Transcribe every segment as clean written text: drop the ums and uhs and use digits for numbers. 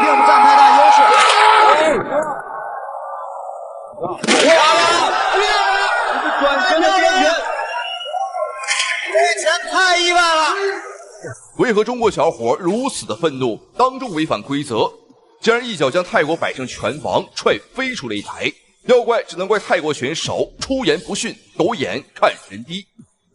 並不占太大優勢。转身的边拳，这拳太意外了。为何中国小伙如此的愤怒，当众违反规则，竟然一脚将泰国百胜拳王踹飞出擂台？要怪只能怪泰国选手出言不逊，狗眼看人低。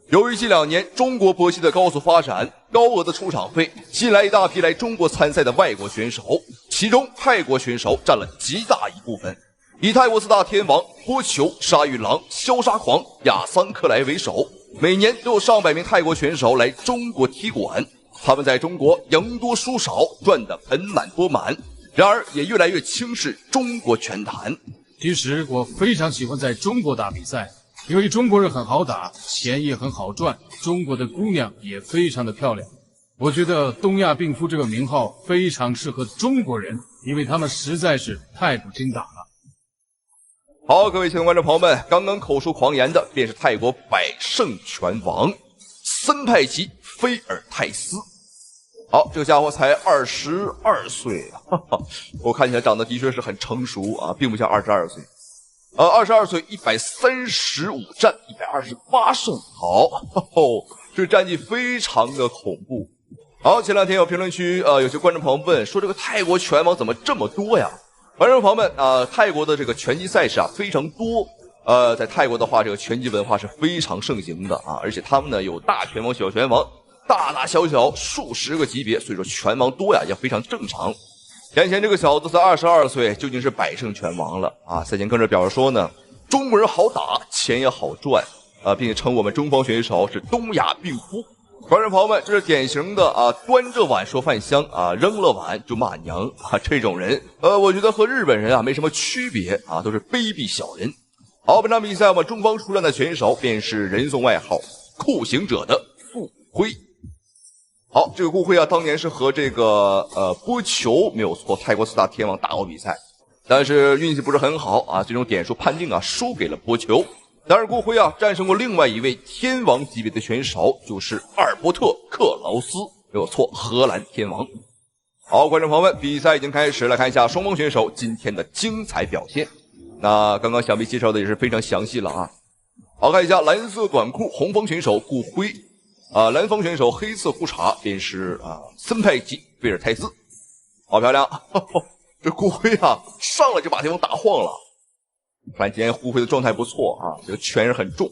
由于近2年中国搏击的高速发展，高额的出场费吸引来一大批来中国参赛的外国选手，其中泰国选手占了极大一部分。以泰国4大天王波球、沙玉郎、消杀狂、亚桑克莱为首，每年都有上百名泰国选手来中国踢馆。他们在中国赢多输少，赚得盆滿钵滿，然而也越來越輕視中國拳壇。其實我非常喜歡在中國打比賽，因為中國人很好打，錢也很好賺，中國的姑娘也非常的漂亮。我覺得東亞病夫這個名號非常適合中國人，因為他們實在是太不經打了。好，各位親愛的觀眾朋友們，剛剛口出狂言的便是泰國百勝拳王森派吉菲爾泰斯。好，這個家伙才22歲啊，我看起來長得的確是很成熟啊，並不像22歲。22歲135戰128勝，好，這個戰績非常的恐怖。好，前2天有評論區有些觀眾朋友問說，這個泰國拳王怎麼這麼多呀？觀眾朋友們泰國的這個拳擊賽事啊非常多。在泰國的話，這個拳擊文化是非常盛行的啊，而且他們呢有大拳王、小拳王。大大小小數十個級別，所以說拳王多呀，也非常正常。眼前這個小子才22歲，究竟是百勝拳王了啊！賽前更是表示說呢，中國人好打，錢也好賺並且稱我們中方選手是東亞病夫。觀眾朋友們，這是典型的端着碗說飯香扔了碗就罵娘這種人，我覺得和日本人沒什麼區別都是卑鄙小人。好，本場比賽我們中方出戰的選手便是人送外號酷刑者的顧輝。好，這個顧輝當年是和這個波球沒有錯，泰國4大天王打過比賽，但是運氣不是很好最終點數判定輸給了波球。但是顧輝戰勝過另外一位天王級別的選手，就是阿爾伯特·克勞斯，沒有錯，荷蘭天王。好，觀眾朋友們，比賽已經開始，來看一下雙方選手今天的精彩表現。那剛剛想必介紹的也是非常詳細了啊。好，看一下藍色短褲紅方選手顧輝。藍方選手黑色褲衩便是森派吉菲爾泰斯，好漂亮！這顧輝上來就把對方打晃了。看來今天顧輝的狀態不錯這個拳是很重。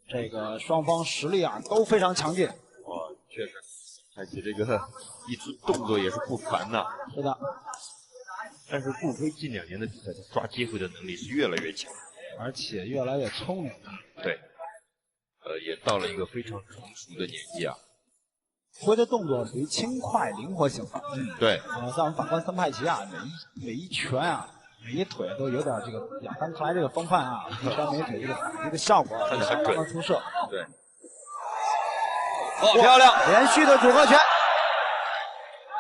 這個雙方實力都非常強勁。確實，而且這個一直動作也是不凡吶。是的。但是顧輝近2年的比賽，他抓機會的能力是越來越強，而且越來越聰明。對。也到了一個非常成熟的年紀輝的動作屬於輕快靈活型的。對。像我們反觀森派吉每一拳每一腿都有點這個亞當克萊這個風範一拳每腿這個效果很相當出色。對。漂亮！連續的組合拳。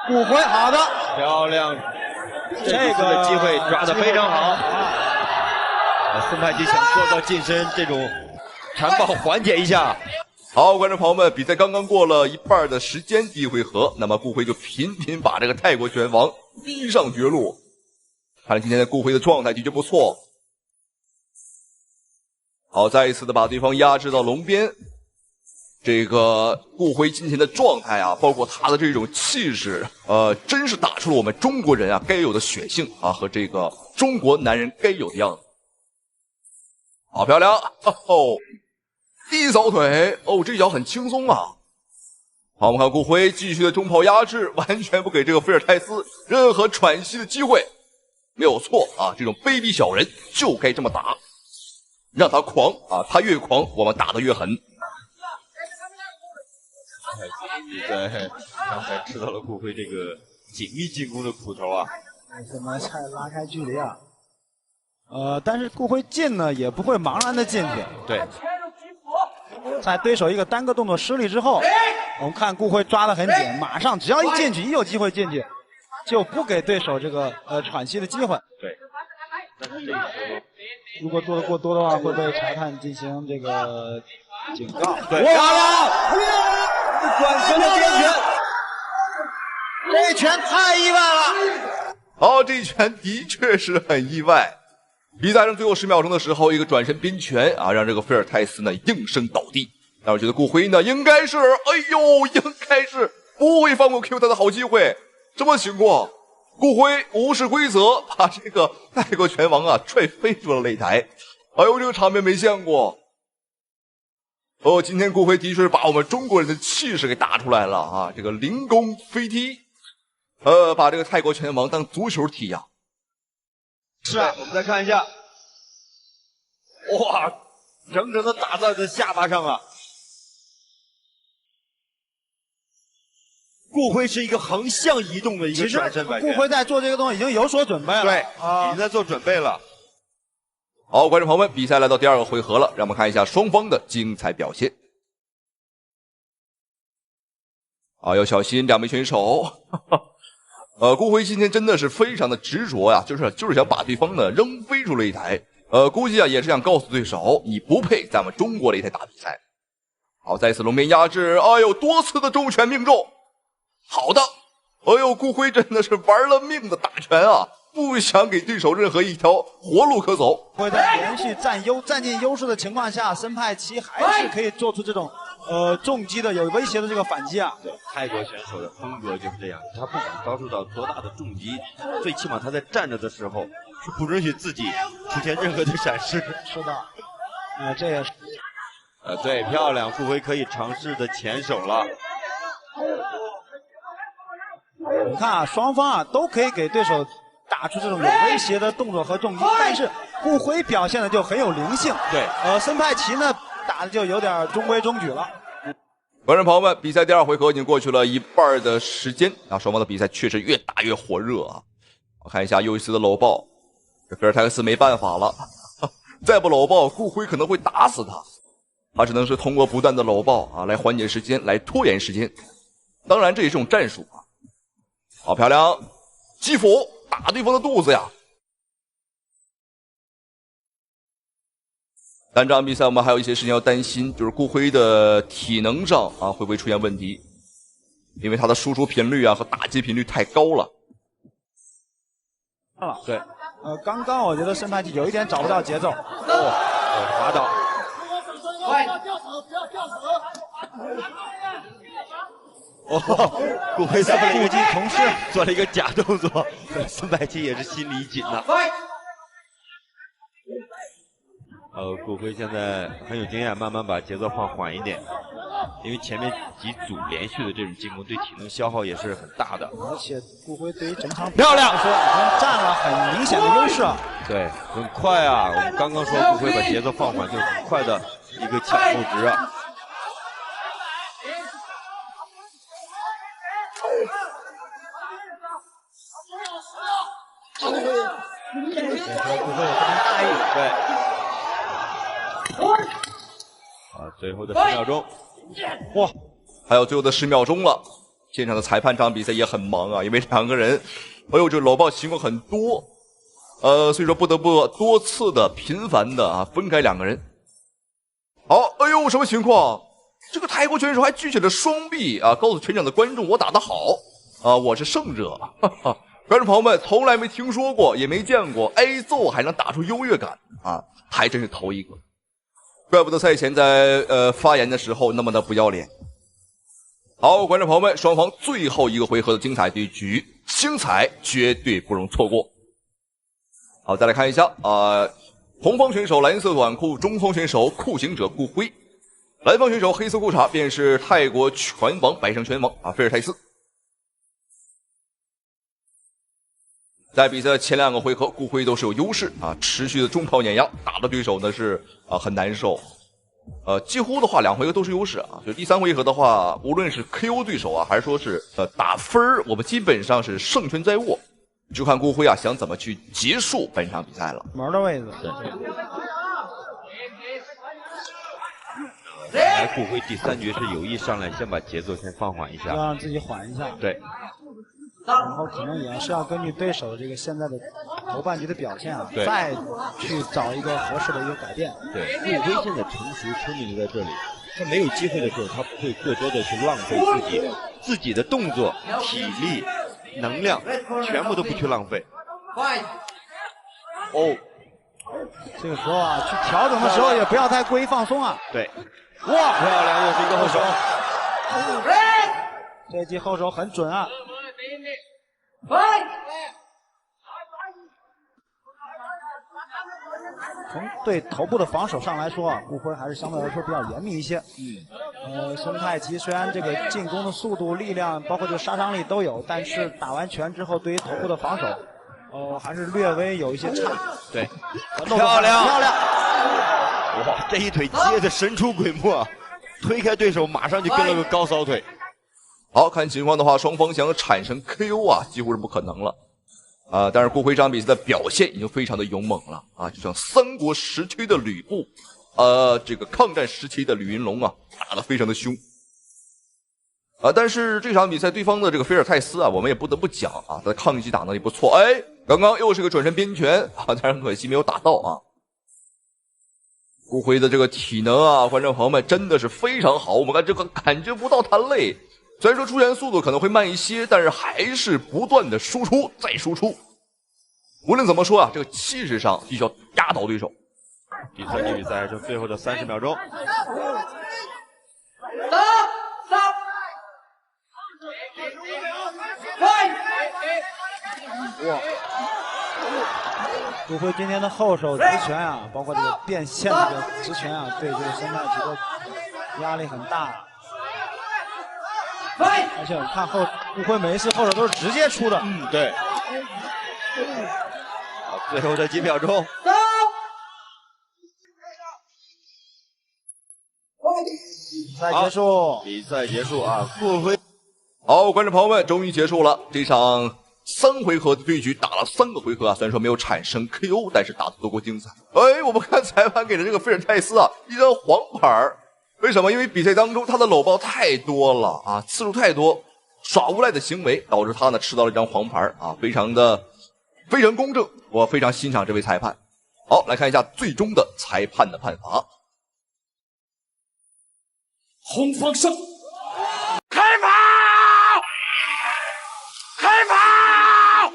顧輝好的。漂亮。這個機會抓得非常好。森派吉想做到近身這種殘暴緩解一下。好，觀眾朋友們，比賽剛剛過了一半的時間，第一回合，那麼顧輝就頻頻把這個泰國拳王逼上絕路。看來今天的顧輝的狀態的確不錯。好，再一次的把對方壓制到籠邊。這個顧輝今天的狀態包括他的這種氣勢，真是打出了我們中國人該有的血性和這個中國男人該有的樣子。好漂亮！第一掃腿，這一腳很輕鬆好，我們看顧輝繼續的中炮壓制，完全不給這個菲爾泰斯任何喘息的機會。沒有錯這種卑鄙小人就該這麼打，讓他狂他越狂，我們打得越狠。比賽剛才吃到了顧輝這個緊密進攻的苦頭怎麼才拉開距離但是顧輝進呢，也不會茫然的進去。對，在對手一個單個動作失利之後，我們看顧輝抓得很緊，馬上只要一進去，一有機會進去，就不給對手這個喘息的機會。對，但是這個時候如果做得過多的話，會被裁判進行這個警告。對，漂亮！轉身的邊拳，這拳太意外了。這一拳的確是很意外。比赛剩最後10秒鐘的時候，一個轉身邊拳啊，讓這個菲爾泰斯呢應聲倒地。但我覺得顧輝呢，應該是不會放過 Q 他的好機會。什麼情況？顧輝無視規則，把這個泰國拳王啊踹飛出了擂台。這個場面沒見過。今天顧輝的確是把我們中國人的氣勢給打出來了啊！這個凌空飛踢，把這個泰國拳王當足球踢呀。是啊，我們再看一下，哇，整整的打在他下巴上啊！顧輝是一個橫向移動的一個轉身摆拳。顧輝在做這個動作已經有所準備了，對，已經在做準備了。好，觀眾朋友們，比賽來到第2個回合了，讓我們看一下雙方的精彩表現。要小心两名選手。顧輝今天真的是非常的執着呀，就是想把對方呢扔飛出擂台。估計啊也是想告訴對手，你不配在我們中國擂台打比賽。好，再次龙面壓制，多次的重拳命中。好的，顧輝真的是玩了命的打拳啊，不想給對手任何一條活路可走。會在連續占盡優勢的情況下，森派奇還是可以做出這種重擊的有威脅的這個反擊啊。對，泰國選手的風格就是這樣，他不管遭受到多大的重擊，最起碼他在站着的時候是不允許自己出現任何的閃失。是的，這也是。对，漂亮，顧輝可以嘗試的前手了。你看啊，雙方啊都可以給對手打出這種有威脅的動作和重擊，但是顧輝表現的就很有靈性。對，森派奇呢打的就有點中規中矩了。觀眾朋友們，比賽第2回合已經過去了一半的時間啊，雙方的比賽確實越打越火熱啊。我看一下又一次的摟抱，這菲爾泰斯沒辦法了，再不摟抱，顧輝可能會打死他。他只能是通過不斷的摟抱啊來緩解時間，來拖延時間。當然這也是一種戰術啊。好漂亮，擊斧打對方的肚子呀！但這場比賽我們還有一些事情要擔心，就是顧輝的體能上啊會不會出現問題？因為他的輸出頻率啊和打擊頻率太高了。對，剛剛我覺得森派奇有一點找不到節奏。滑倒。顧輝在腹肌同時做了一個假動作，森派奇也是心裡緊吶。顧輝現在很有經驗，慢慢把節奏放緩一點，因為前面幾組連續的這種進攻對體能消耗也是很大的。而且顧輝對於整場漂亮說已經占了很明顯的優勢。對，很快啊！我們剛剛說顧輝把節奏放緩，就很快的一個搶負值啊。对，最後的10秒鐘，哇，還有最後的10秒鐘了。現場的裁判這場比賽也很忙啊，因為兩個人，這摟抱情況很多，所以說不得不多次的頻繁的啊分開兩個人。好，什麼情況？這個泰國選手還舉起了雙臂啊，告訴全場的觀眾我打得好啊，我是勝者。哈哈，觀眾朋友們從來沒聽說過，也沒見過挨揍還能打出優越感啊，還真是頭一個。怪不得賽前在發言的時候那麼的不要臉。好，觀眾朋友們，雙方最後一個回合的精彩對局，精彩絕對不容錯過。好，再來看一下紅方選手藍色短褲，中方選手酷刑者顧輝，藍方選手黑色褲衩便是泰國拳王百胜拳王菲爾泰斯。在比賽的前2個回合，顧輝都是有優勢啊，持續的中炮碾壓，打的對手呢是很難受。幾乎的話2回合都是優勢啊，就第3回合的話，無論是 KO 對手啊，還是說是打分我們基本上是勝權在握，就看顧輝啊想怎麼去結束本場比賽了。門的位置，對。顧輝第3局是有意上來先把節奏先放緩一下，要讓自己緩一下。對。然後可能也是要根據對手這個現在的頭半局的表現啊，再去找一個合適的一個改變。對，顧輝現在成熟聰明就在這裡，他沒有機會的時候，他不會過多的去浪費自己的動作、體力、能量，全部都不去浪費。哦，这个时候啊，去调整的时候也不要太过于放松啊。对，哇，漂亮，又是一个后手。这一记后手很准啊。从对头部的防守上来说啊，顾辉还是相对来说比较严密一些。孙太奇虽然这个进攻的速度、力量，包括这个杀伤力都有，但是打完拳之后，对于头部的防守，还是略微有一些差。对，漂亮，漂亮！哇，这一腿接着神出鬼没，推开对手，马上就跟了个高扫腿。好看情况的话，双方想產生 KO 啊，幾乎是不可能了。但是顧輝這場比賽的表現已經非常的勇猛了啊，就像三國時期的呂布，這個抗戰時期的呂雲龍啊，打得非常的兇。但是這場比賽對方的這個菲爾泰斯啊，我們也不得不講啊，他的抗擊打能力不錯。哎，剛剛又是個轉身邊拳啊，但是很可惜沒有打到啊。顧輝的這個體能啊，觀眾朋友們真的是非常好，我們這個感覺不到他累。雖然說出拳速度可能會慢一些，但是還是不斷的輸出再輸出。無論怎麼說啊，這個氣勢上必須要壓倒對手。第三局比賽就最後的30秒鐘。哇！顧輝今天的後手直拳啊，包括這個變線的這個直拳啊，對這個孫太奇的壓力很大。而且我看顧輝每一次後手都是直接出的。對。好，最後的幾秒鐘。比賽結束。比賽結束啊，顧輝。好，觀眾朋友們，終於結束了這場3回合的對局，打了3個回合啊，雖然說沒有產生 KO，但是打得多麼精彩。哎，我們看裁判給了這個菲爾泰斯啊一張黃牌。為什麼？因為比賽當中他的摟抱太多了啊，次數太多，耍無賴的行為導致他呢吃到了一張黃牌啊，非常公正，我非常欣賞這位裁判。好，來看一下最終的裁判的判罰。紅方勝，開跑！開跑！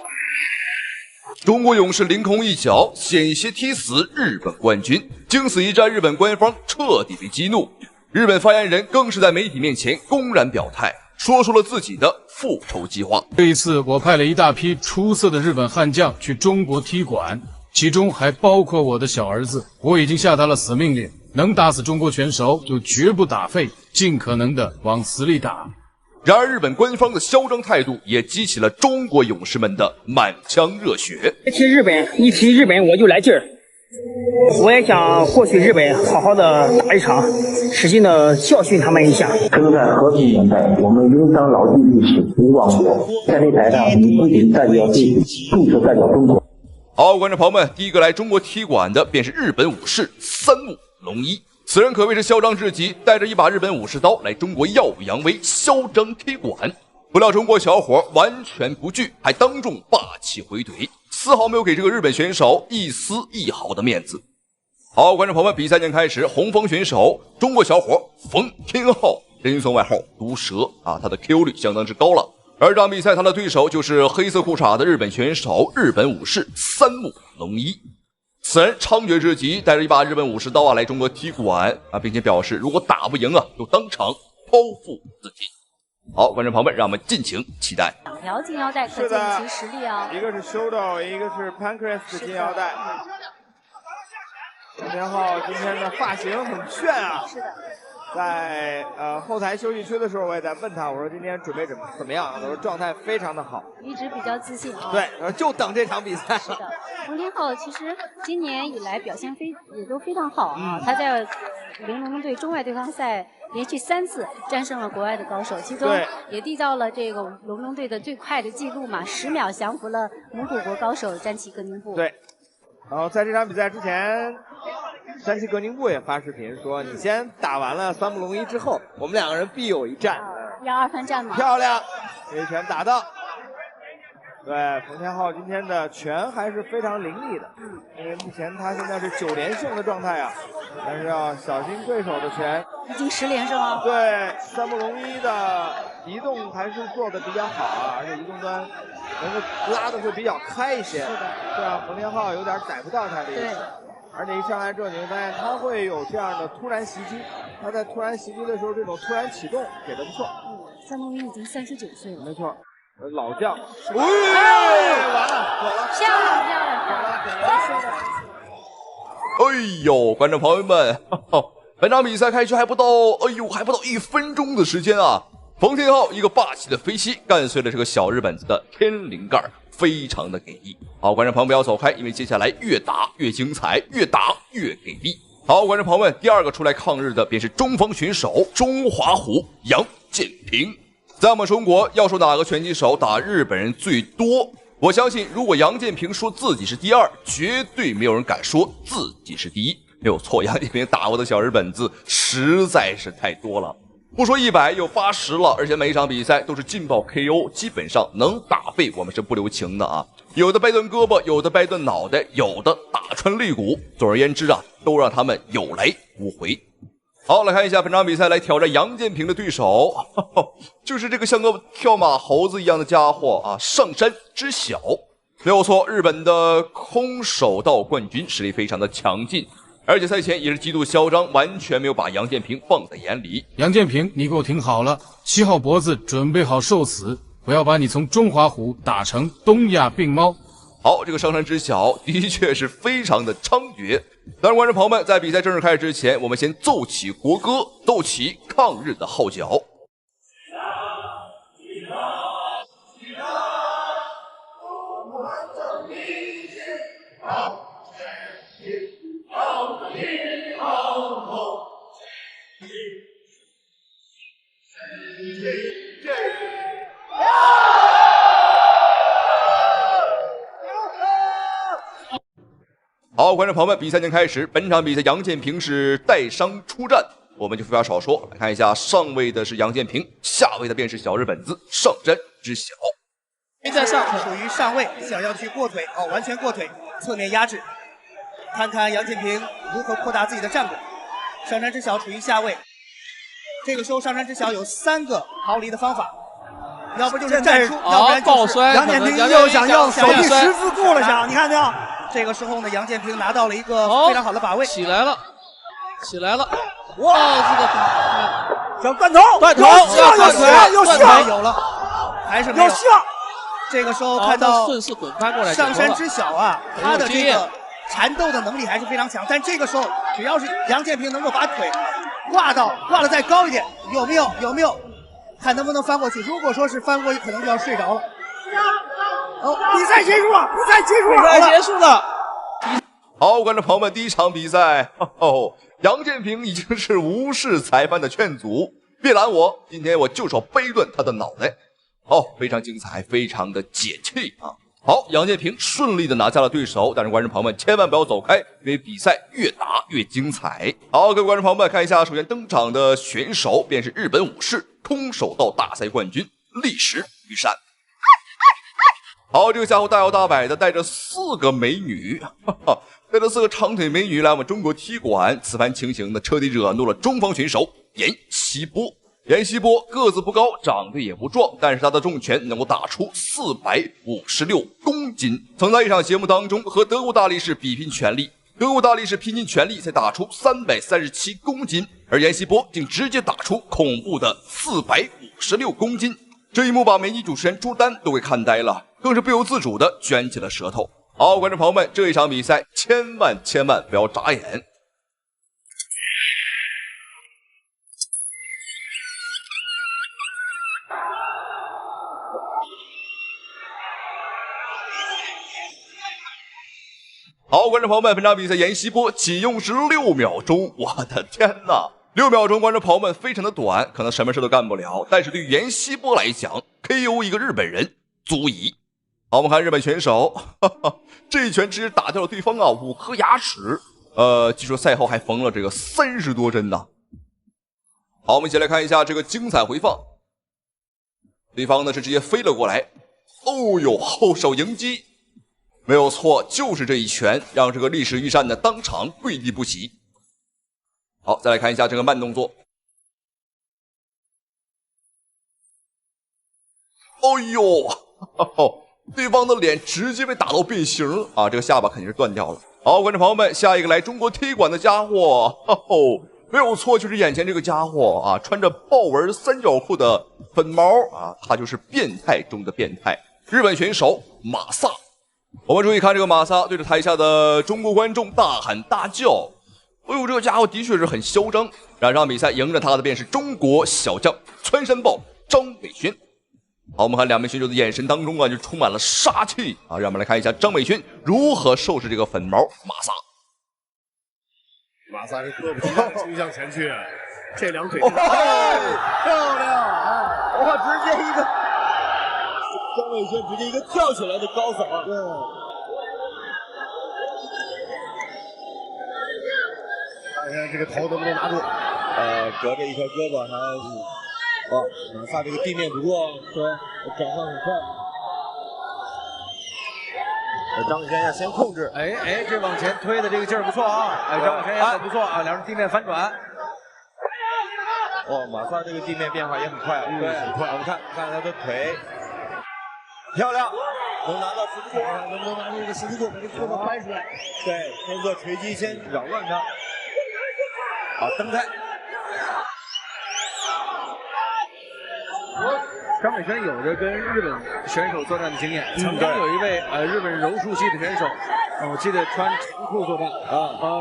中國勇士凌空一腳險些踢死日本冠軍，經此一戰，日本官方徹底被激怒。日本發言人更是在媒體面前公然表態，說出了自己的復仇計劃。這一次，我派了一大批出色的日本悍將去中國踢館，其中還包括我的小兒子。我已經下達了死命令，能打死中國拳手就絕不打廢，盡可能的往死裡打。然而，日本官方的囂張態度也激起了中國勇士們的滿腔熱血。一提日本我就來勁兒。我也想獲取日本，好好的打一場，使勁的教訓他們一下。生在和平年代，我們應當牢記歷史，不忘我。在擂台上，你不僅代表自己，更是代表中國。好，觀眾朋友們，第一個來中國踢館的便是日本武士三木龍一，此人可謂是囂張至極，帶着一把日本武士刀來中國耀武揚威，囂張踢館。不料中國小伙完全不懼，還當眾霸氣回懟，絲毫沒有給這個日本選手一絲一毫的面子。好，觀眾朋友們，比賽將開始，紅方選手中國小伙馮天浩，人送外號毒蛇啊，他的 KO 率相當之高了。而這場比賽他的對手就是黑色褲衩的日本選手日本武士三木龍一。此人猖獗至極，帶着一把日本武士刀啊來中國踢館啊，並且表示如果打不贏啊，就當場剖腹自盡。好，觀眾朋友們，讓我們盡情期待。兩條金腰帶，可見其實力啊！一個是 Shodo， 一個是 Pancrase 的金腰帶。馮天浩今天的髮型很炫啊！是的。在後台休息區的時候，我也在問他，我說今天準備怎麼樣？他說狀態非常的好，一直比較自信啊。對，就等這場比賽。是的，馮天浩其實今年以來表現也都非常好啊。他在玲瓏隊中外對抗賽連續3次戰勝了國外的高手，其中也締造了這個玲瓏隊的最快的記錄嘛，10秒降服了蒙古國高手詹奇格寧布。對，然後在這場比賽之前，詹奇格寧布也發視頻說：“你先打完了三木龍一之後，我們兩個人必有一戰。要二番戰嘛。”漂亮，這一拳打到。對，馮天浩今天的拳還是非常凌厲的，因為目前他現在是9連勝的狀態啊，但是要小心對手的拳。已經10連勝了。對，三木龍一的移动还是做的比較好啊，而且移動端能夠拉的會比較開一些，這樣馮天浩有點逮不到他的意思。而且一上來之後，你會發現他會有這樣的突然襲擊，他在突然襲擊的時候，這種突然啟動給的不錯。范仲淹已經39歲了，沒錯，老將。完了，漂亮漂亮。哎呦，觀眾朋友們，本場比賽開局還不到1分鐘的時間啊！馮天浩一個霸氣的飛膝，幹碎了這個小日本子的天靈蓋，非常的給力。好，觀眾朋友們不要走開，因為接下來越打越精彩，越打越給力。好，觀眾朋友們，第二個出來抗日的便是中方選手中華虎楊建平。在我們中國，要說哪個拳擊手打日本人最多，我相信如果楊建平說自己是第二，絕對没有人敢說自己是第一。沒有錯，楊建平打過的小日本子實在是太多了，不說100有80了，而且每一場比賽都是勁爆 KO， 基本上能打背我們是不留情的啊。有的掰斷胳膊，有的掰斷腦袋，有的打穿肋骨，总而言之啊，都讓他們有來无回。好，来看一下本场比赛来挑戰楊建平的對手，就是這個像個跳馬猴子一樣的家伙啊，上山之小。沒有錯，日本的空手道冠軍實力非常的強勁，而且賽前也是極度囂張，完全沒有把楊建平放在眼裡。楊建平，你給我聽好了，7號脖子準備好受死，不要把你從中華虎打成東亞病貓。好，這個上山之小的確是非常的猖獗。當然，觀眾朋友們，在比賽正式開始之前，我們先奏起國歌，奏起抗日的號角。好，觀眾朋友們，比賽已經開始。本場比賽楊建平是帶傷出戰，我們就廢話少說，來看一下上位的是楊建平，下位的便是小日本子上山之小。在上屬於上位，想要去過腿完全過腿，側面壓制。看看楊建平如何擴大自己的戰果。上山之小處於下位，這個時候上山之小有3個逃離的方法，要不就是戰術，要不然就是楊建平又想要手臂十字固了想，你看沒有？這個時候呢，楊建平拿到了一個非常好的把位，起來了，起來了！哇，這個小斷頭，斷頭，又像有了，還是沒有。這個時候看到順勢滾翻過來，上山之小啊，他的這個纏鬥的能力還是非常強。但這個時候，只要是楊建平能夠把腿掛得再高一點，有沒有？看能不能翻過去。如果說是翻過去，可能就要睡着了。比賽結束了。好，觀眾朋友們，第一場比賽，楊建平已經是無視裁判的勸阻，別攔我，今天我就是要掰斷他的腦袋。非常精彩，非常的解氣啊！好，楊建平順利的拿下了對手，但是觀眾朋友們千萬不要走開，因為比賽越打越精彩。好，各位觀眾朋友們，看一下，首先登場的選手便是日本武士空手道大賽冠軍立石玉山。好，這個家伙大搖大擺的帶着4個美女，帶着4個長腿美女來我們中國踢館，此番情形呢徹底惹怒了中方選手閻錫波。閻錫波個子不高，長得也不壯，但是他的重拳能夠打出456公斤。曾在一場節目當中和德國大力士比拼拳力，德國大力士拼盡全力才打出337公斤，而閻錫波竟直接打出恐怖的456公斤。這一幕把美女主持人朱丹都給看呆了，更是不由自主地捲起了舌頭。好，觀眾朋友們，這一場比賽千萬不要眨眼。好，觀眾朋友們，本場比賽閻錫波僅用時6秒鐘，我的天哪！6秒鐘，觀眾朋友們非常的短，可能什麼事都幹不了，但是對閻錫波來講 ，KO 一個日本人足矣。好，我們看日本選手，這一拳直接打掉了對方5顆牙齒，據說賽後還縫了這個30多針呢。好，我們一起來看一下這個精彩回放，對方呢是直接飛了過來，後手迎擊。沒有錯，就是這一拳讓這個立石玉山呢當場跪地不起。好，再來看一下這個慢動作。哦呦，對方的臉直接被打到變形啊！這個下巴肯定是斷掉了。好，觀眾朋友們，下一個來中國踢館的家伙，沒有錯，就是眼前這個家伙啊，穿着豹紋三角褲的粉毛啊，他就是變態中的變態，日本選手馬薩。我們注意看這個馬薩對着台下的中國觀眾大喊大叫，哎呦，這個家伙的確是很囂張。這場比賽贏着他的便是中國小將蹿山豹張偉軒。好，我們看兩名選手的眼神當中啊，就充滿了殺氣啊！讓我們來看一下張偉軒如何收拾這個粉毛馬薩。馬薩是迫不及待地衝向前去，這两腿，漂亮！哇，直接一个张伟轩直接一个跳起来的高扫，对。看看这个头能不能拿住？隔着一条胳膊还。马薩這個地面不弱，對，轉換很快。張偉軒要先控制，這往前推的這個勁兒不錯啊！張偉軒也很不錯啊，兩人地面翻轉。馬薩這個地面變化也很快，對，很快。我們看他的腿，漂亮，能拿到十字固，能不能拿住這個十字固，把這個胳膊翻出來？對，先做錘擊，先擾亂他。好，蹬開。張偉軒有着跟日本選手作戰的經驗，曾經有一位日本柔術系的選手，我記得穿長褲作戰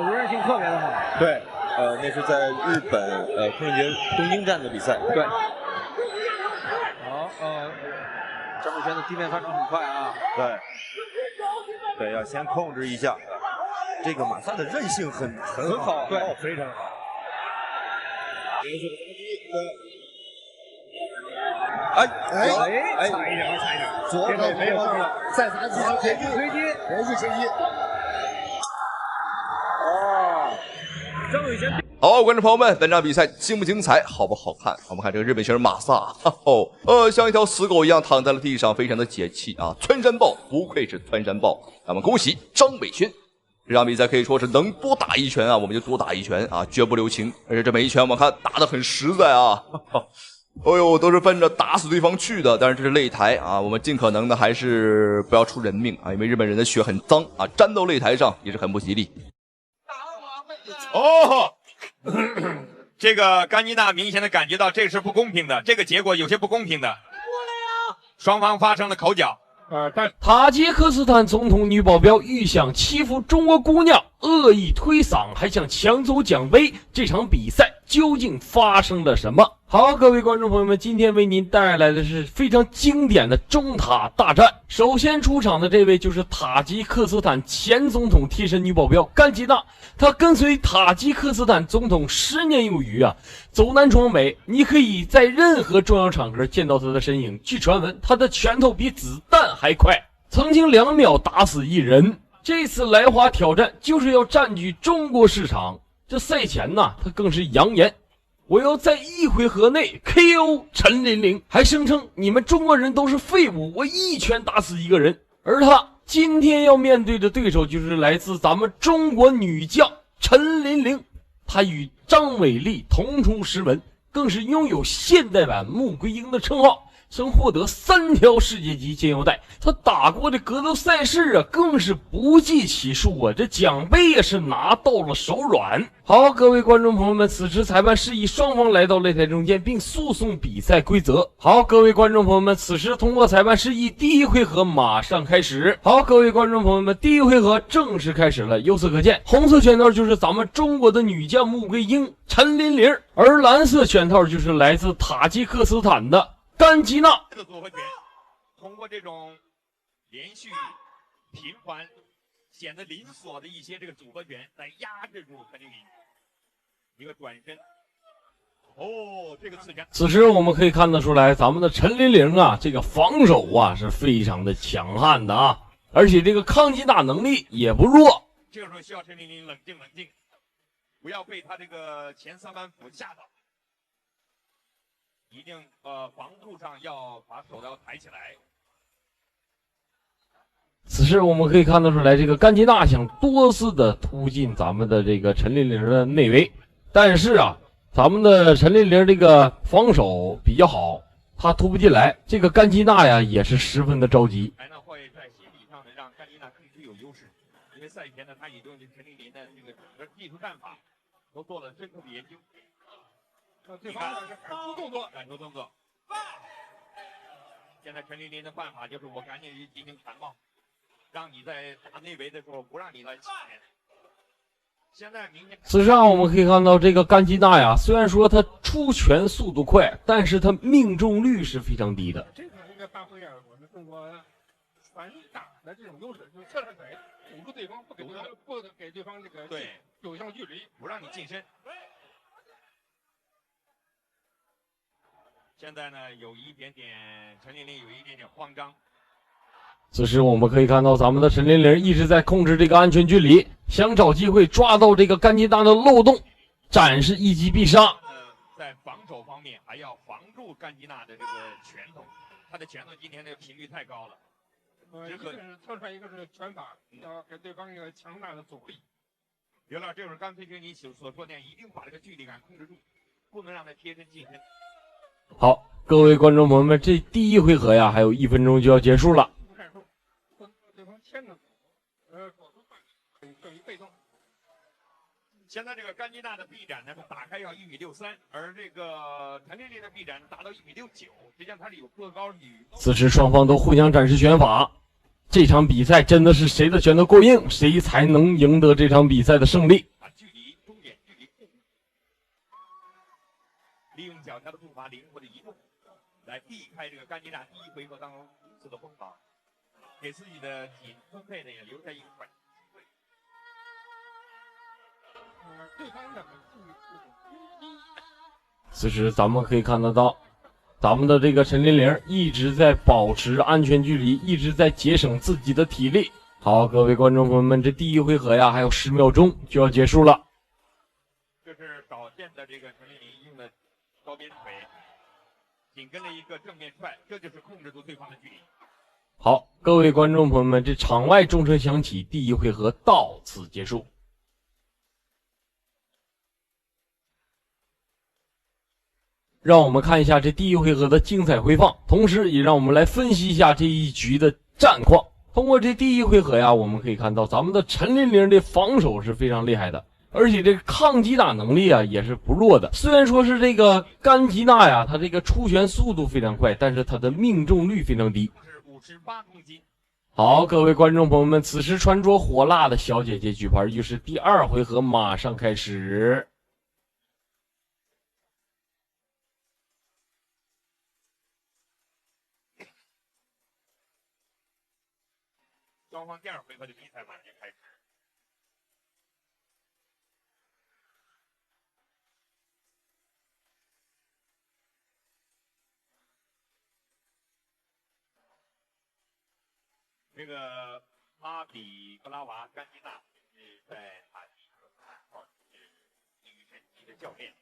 柔韌性特別的好。對，那是在日本柯文傑東京站的比賽。對。好，張偉軒的地面翻轉很快啊。對。對，要先控制一下。這個馬薩的韌性很好，對，非常好。連續的攻擊，對。差一點，左腿沒有動了，再砸幾下推擊，連續推擊。張偉軒。好，觀眾朋友們，本場比賽精不精彩，好不好看？我們看這個日本選手馬薩，像一條死狗一樣躺在了地上，非常的解氣啊！蹿山豹不愧是蹿山豹，咱們恭喜張偉軒。這場比賽可以說是能多打一拳啊，我們就多打一拳啊，絕不留情。而且這每一拳我們看打得很實在啊。哦呦，都是奔着打死對方去的，但是這是擂台啊，我們盡可能的還是不要出人命啊，因為日本人的血很髒啊，沾到擂台上也是很不吉利。這個甘吉娜明顯的感覺到這是不公平的，這個結果有些不公平的，雙方發生了口角。塔吉克斯坦總統女保鏢欲想欺負中國姑娘，惡意推搡，還想搶走獎盃，這場比賽究竟發生了什麼？好，各位觀眾朋友們，今天為您帶來的是非常經典的中塔大戰。首先出場的這位就是塔吉克斯坦前總統貼身女保鏢甘吉娜，她跟隨塔吉克斯坦總統10年有餘啊，走南闖北，你可以在任何重要場合見到她的身影。據傳聞，她的拳頭比子彈還快，曾經2秒打死1人。這次來華挑戰就是要佔據中國市場。這賽前呢，她更是揚言，我要在1回合內 KO 陳琳琳，還聲稱你們中國人都是廢物，我一拳打死1個人。而他今天要面對的對手就是來自咱們中國女將陳琳琳，她與張偉麗同出師門，更是擁有現代版穆桂英的稱號，曾獲得3條世界級肩腰帶。他打過的格鬥賽事啊，更是不計其數啊，這獎盃也是拿到了手軟。好，各位觀眾朋友們，此時裁判示意雙方來到擂台中間，並訴訟比賽規則。好，各位觀眾朋友們，此時通過裁判示意，第1回合馬上開始。好，各位觀眾朋友們，第1回合正式開始了。由此可見，紅色拳套就是咱們中國的女將穆桂英陳琳琳，而藍色拳套就是來自塔吉克斯坦的甘吉娜。通過這種連續頻繁顯得連鎖的一些這個組合拳來壓制住陳琳琳，一個轉身。這個刺拳。此時我們可以看得出來，咱們的陳琳琳啊，這個防守啊是非常的強悍的啊，而且這個抗擊打能力也不弱。這個時候需要陳琳琳冷靜，不要被他這個前3板斧嚇到。一定防護上要把手要抬起來。此時我們可以看得出來，這個甘吉娜想多次的突進咱們的這個陳琳琳的內圍，但是啊，咱們的陳琳琳這個防守比較好，他突不进来，這個甘基娜呀也是十分的着急。才能會在心理上呢讓甘基娜更具有優勢，因為賽前呢他已經對陳琳琳的這個整個技術戰法都做了深刻的研究。對方呢是反出動作，反出動作。現在陈琳琳的辦法就是我趕緊進行缠抱，讓你在打內圍的時候不讓你來起点。現在明天，事實上我們可以看到，這個甘基娜呀，雖然說他出拳速度快，但是他命中率是非常低的。這個應該發揮我們中國傳打的這種優勢，就是側着腿堵住對方，不給對方這個對有效距離，不讓你近身。現在呢，有一點点陳琳琳有一點點慌張。此時我們可以看到，咱們的陈琳琳一直在控制這個安全距離，想找機會抓到這個甘基娜的漏洞，展示一擊必殺。在防守方面還要防住甘基娜的這個拳头，他的拳头今天的頻率太高了。一個是侧踹，一個是拳法，要給對方一個強大的阻力。劉老師，就是剛才跟你所說的，一定把這個距離感控制住，不能讓他貼身近身。好，各位觀眾朋友們，這第一回合呀，還有1分鐘就要結束了。對方牽着手等於被動。現在這個甘基娜的臂展呢，打開要1.63米，而這個陳琳琳的臂展達到1.69米，實際上它是有個高女。此時雙方都互相展示拳法，這場比賽真的是誰的拳頭夠硬，誰才能贏得這場比賽的勝利。把距離終點距離控制，利用腳下的步伐靈活的移動，來避開這個甘基娜第一回合當中如此的瘋狂，給自己的體分配呢也留下一個反擊機會。對方的此時咱們可以看得到，咱們的這個陳琳琳一直在保持安全距離，一直在節省自己的體力。好，各位觀眾朋友們，這第一回合呀，還有10秒鐘就要結束了。這是少見的這個陳琳琳用的高邊腿，緊跟着一個正面踹，這就是控制住對方的距離。好，各位觀眾朋友們，這場外鐘聲響起，第一回合到此結束。讓我們看一下這第一回合的精彩回放，同時也讓我們來分析一下這一局的戰況。通過這第一回合呀，我們可以看到咱們的陳琳琳的防守是非常厲害的，而且這個抗擊打能力啊也是不弱的。虽然說是這個甘基娜呀，她這個出拳速度非常快，但是她的命中率非常低。58公斤。好，各位觀眾朋友們，此時穿着火辣的小姐姐舉牌，於是第2回合馬上開始。雙方第2回合的比賽馬上開始。这個阿比布拉娃甘基娜是在塔吉克斯坦是女神级的教練，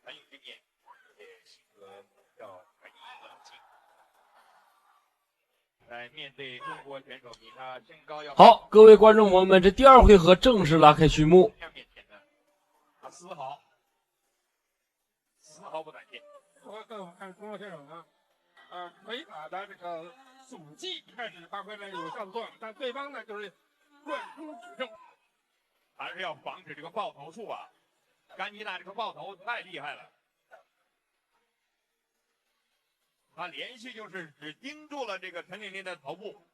很有經驗，而且性格比較很冷靜。在面對中國選手比他身高要好，各位觀眾朋友們，這第2回合正式拉開序幕。他絲毫不膽怯。我更看中國選手呢。腿法的這個阻擊開始發揮了有效的作用，但對方呢就是亂衝取勝，還是要防止這個爆頭術啊！甘基娜這個爆頭太厲害了，他連續就是只盯住了這個陳琳琳的頭部，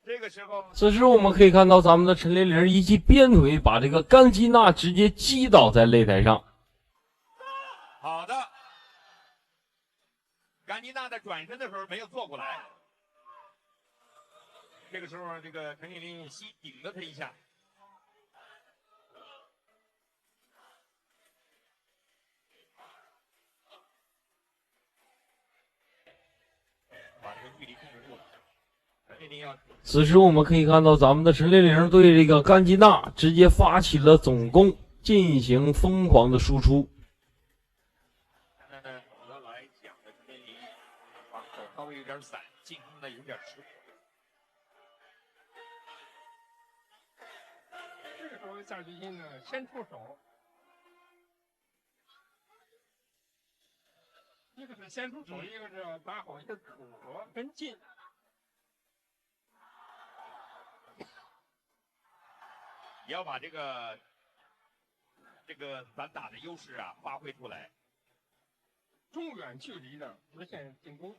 這個時候，此時我們可以看到咱們的陳琳琳一記鞭腿把這個甘基娜直接擊倒在擂台上。好的。甘基娜在轉身的時候沒有坐過來，這個時候這個陳琳琳吸頂了他一下，把這個距離控制住了。陳琳琳要。此時我們可以看到咱們的陳琳琳對這個甘基娜直接發起了總攻，進行瘋狂的輸出。稍微有點散，進攻的有點遲。這個時候下決心呢，先出手。一个是先出手，一个是要打好一个组合跟进。也要把这个咱打的优势啊发挥出来。中远距离的直线进攻，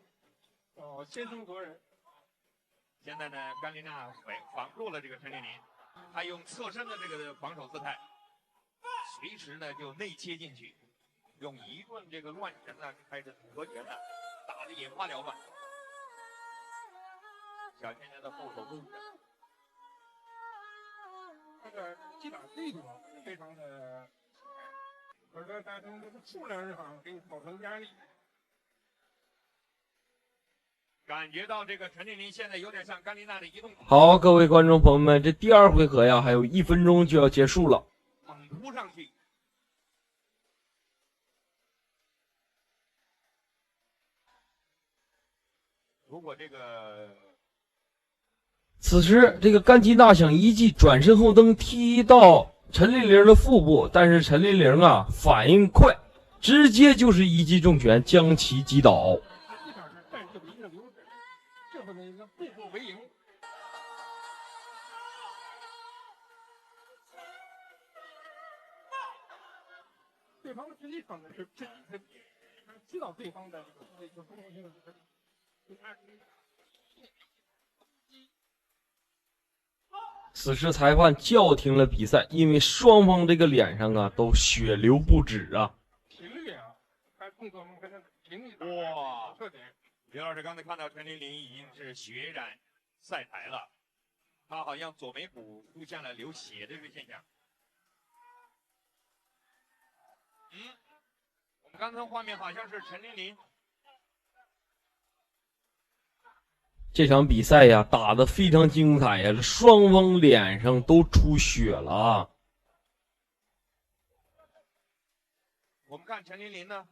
先声夺人。现在呢，甘琳娜防住了这个陈琳琳，她用侧身的这个防守姿态，随时呢就内切进去，用一顿这个乱拳呢开始组合拳呢，打得眼花缭乱。小倩倩的后手攻势，他的击打力度非常的，而且在从这个数量上给你造成压力。感觉到这个陈琳琳现在有点像甘琳娜的移动。好，各位观众朋友们，这第二回合呀，还有1分鐘就要結束了。猛撲上去。如果这个此时，这个甘基娜想一记轉身後蹬踢到陳琳琳的腹部，但是陳琳琳啊反應快，直接就是一記重拳將其擊倒。步步為營。對方實際上呢是知道對方的這個攻擊性的，此時裁判叫停了比賽，因為雙方這個臉上啊都血流不止啊。頻率啊，他動作中跟他頻率哇特點。劉老師剛才看到陳琳琳已經是血染賽台了，她好像左眉骨出現了流血的這個現象。我們剛才畫面好像是陳琳琳。這場比賽呀打得非常精彩呀，雙方臉上都出血了啊。我們看陳琳琳呢？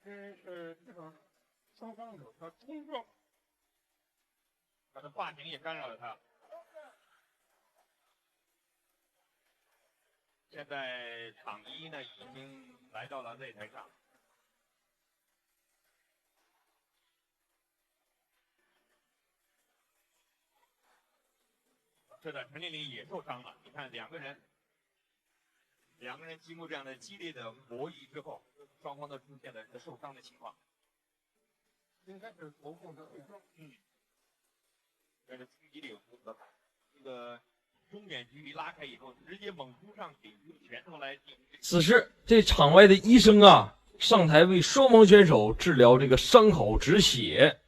這個雙方有個衝撞，他的髮型也干擾了他。現在場一呢已經來到了擂台上。是的，陳琳琳也受傷了。你看兩個人經過這樣的激烈的博弈之後，雙方都出現了受傷的情況。應該是頭部的受傷。但是衝擊力有足可感。這個中遠距離拉開以後，直接猛撲上去，用拳頭來。此時，這場外的醫生啊，上台為雙方選手治療這個傷口止血。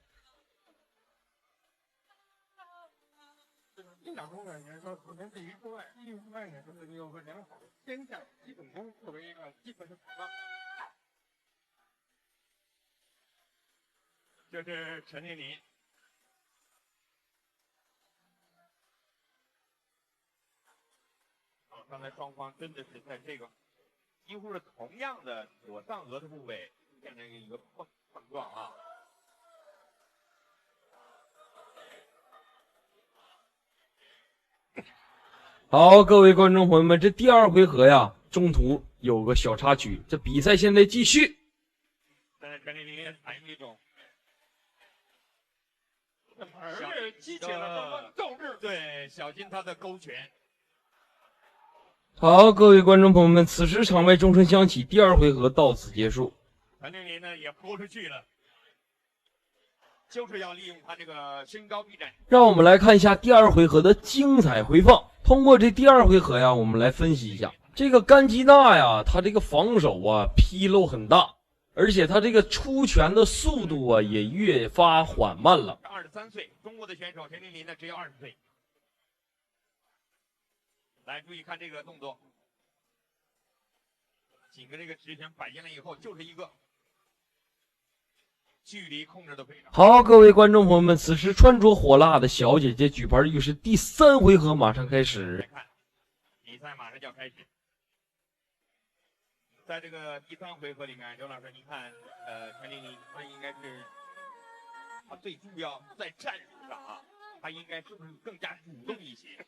精打中感覺說，首先對於之外，之外呢，就是有個良好的肩下基本功作為一個基本的保障。這是陳琳琳。剛才雙方真的是在這個幾乎是同樣的左上顎的部位出現了一個碰撞啊。好，各位觀眾朋友們，這第二回合呀，中途有個小插曲，這比賽現在繼續。但是陳琳琳採用一種對，小心他的勾拳。好，各位觀眾朋友們，此時場外鐘聲響起，第二回合到此結束。陳琳琳呢也撲出去了，就是要利用他這個身高臂展。讓我們來看一下第二回合的精彩回放。通過這第二回合呀，我們來分析一下這個甘基娜呀，他這個防守啊紕漏很大，而且他這個出拳的速度啊也越發緩慢了。23歲，中國的選手陳琳琳呢只有20歲。來，注意看這個動作，緊跟這個直拳擺進來以後，就是一個距離控制的非常好。各位觀眾朋友們，此時穿着火辣的小姐姐舉牌預示第三回合馬上開始。來看，比賽馬上就要開始。在這個第三回合裡面，劉老師，您看，陳琳琳，她應該是，她最重要在戰術上啊，她應該是不是更加主動一些？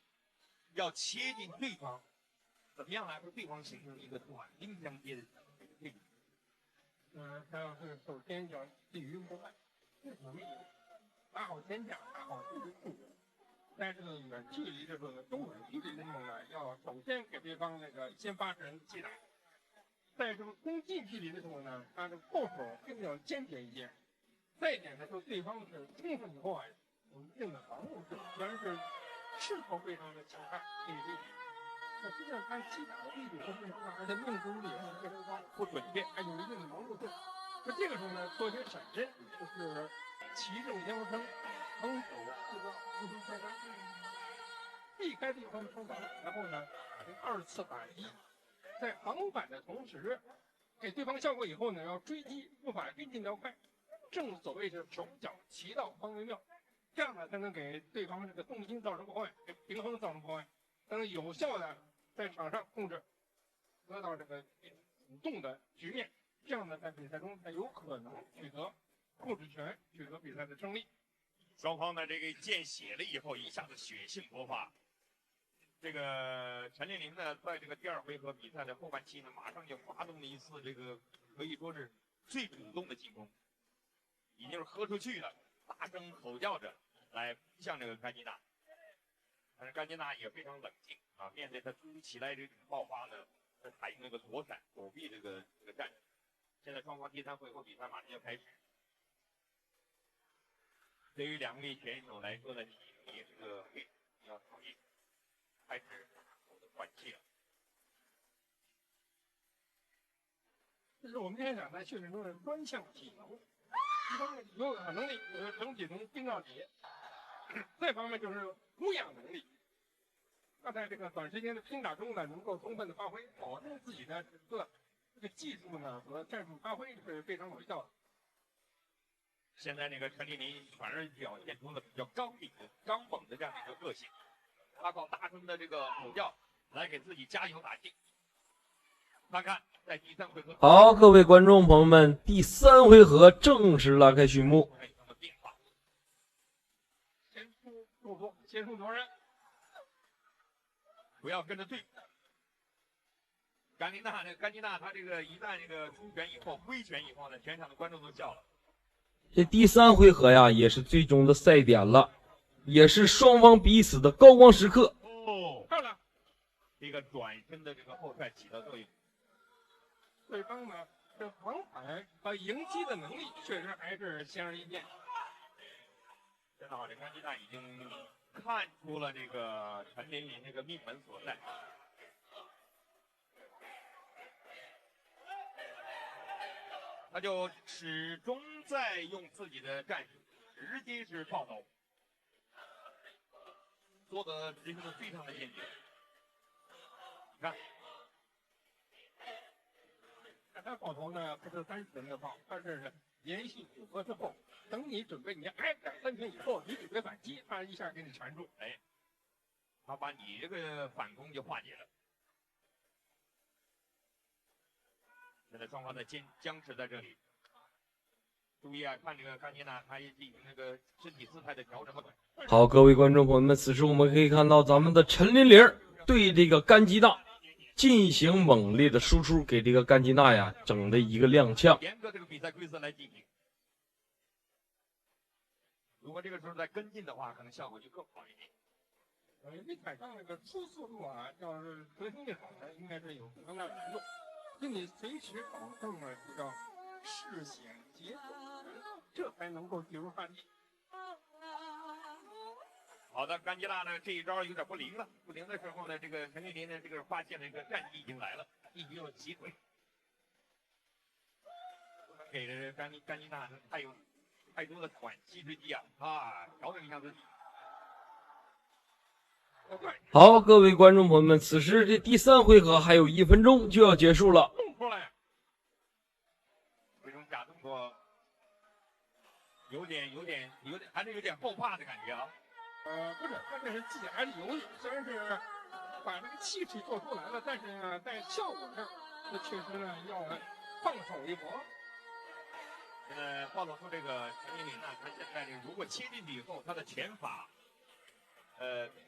要切近對方，怎么样来和对方形成一个短兵相接的这个？他要是首先要立于国外，这种打好前甲，打好这个后者。在这个远距离这个中远距离运动呢，要首先给对方那个先发制人击打。在这个中近距离的时候呢，他的后手更要坚决一些。再一点呢，就对方是冲上以后啊，有一定的防御性，全是势头非常的强悍，这个。那实际上他击打的力度和命中，而且命中率也非常高，不准确，还有一定的盲目性。那这个时候呢，做些闪身，就是齐正相生，横手这个互相相杀，避開對方的冲防，然後呢，二次反擊，在橫反的同時，給對方效果以後呢，要追擊，步伐跟進要快，正所謂是手腳齊到方為妙，這樣呢才能給對方這個重心造成破壞，給平衡造成破壞，才能有效的在場上控制，得到這個主動的局面，這樣呢在比賽中才有可能取得控制權，取得比賽的勝利。雙方呢，這個見血了以後，一下子血性勃發。這個陳琳琳呢，在這個第二回合比賽的後半期呢，馬上就發動了一次這個可以說是最主動的進攻，已經是喝出去了，大聲吼叫着來向這個甘吉娜。但是甘吉娜也非常冷靜啊，面對他突如其來這種爆發呢，他採用那個躲閃躲避這個戰術。現在雙方第三回合比賽馬上要開始。對於兩位選手來說呢，體能也是個非常要考驗，開始換氣了。這是我們今天講在訓練中的專項體能，一方面有氧能力，整體能拼到底；再一方面就是無氧能力。要在這個短時間的拼打中呢，能夠充分的發揮，保證自己的這個技術呢和戰術發揮是非常有效的。現在那個陳琳琳反而表現出了比較剛毅、剛猛的這樣的一個個性，他靠大聲的這個吼叫來給自己加油打氣。看看在第三回合。好，各位觀眾朋友們，第三回合正式拉開序幕。先出動作，先出奪人，不要跟着對。甘吉娜，他這個一旦這個出拳以後、揮拳以後呢，全場的觀眾都笑了。這第三回合呀，也是最終的賽點了，也是雙方彼此的高光時刻。哦，漂亮！這個轉身的這個後踹起到作用。對方呢，這防反和迎擊的能力確實還是顯而易見。真的好，這甘吉娜已經看出了這個陳琳琳這個命門所在。他就始終在用自己的戰術，直接是爆頭，做的執行的非常的堅決。你看，他爆頭呢不是單純的爆，他是連續組合之後，等你準備你挨2-3拳以後，你準備反擊，他一下給你纏住，哎，他把你這個反攻就化解了。現在雙方的僵持在這裡，注意啊，看這個甘吉娜，他也進行那個身體姿態的調整和轉。好，各位觀眾朋友們，此時我們可以看到咱們的陳琳琳對這個甘吉娜進行猛烈的輸出，給這個甘吉娜呀整的一個踉蹌。嚴格這個比賽規則來進行，如果這個時候再跟進的話，可能效果就更好一點。你踩上那個初速度啊，要是核心力好的，應該是有更大程度。就你隨時保證了這個視險節奏，這才能夠進入犯規。好的，甘吉娜呢這一招有點不靈了，不靈的時候呢，這個陳琳琳呢這個發現了一個戰機已經來了，一舉有幾腿，給了甘吉娜呢太多的喘息之機啊，調整一下自己。好，各位觀眾朋友們，此時這第三回合還有1分鐘就要結束了。這種假動作有點，還是有點後怕的感覺啊。不是，關鍵是自己還是猶豫，雖然是把這個氣勢做出來了，但是呢，在效果上，那確實呢要放手一搏。現在暴露出這個陳琳琳呢，他現在如果切進去以後，他的拳法。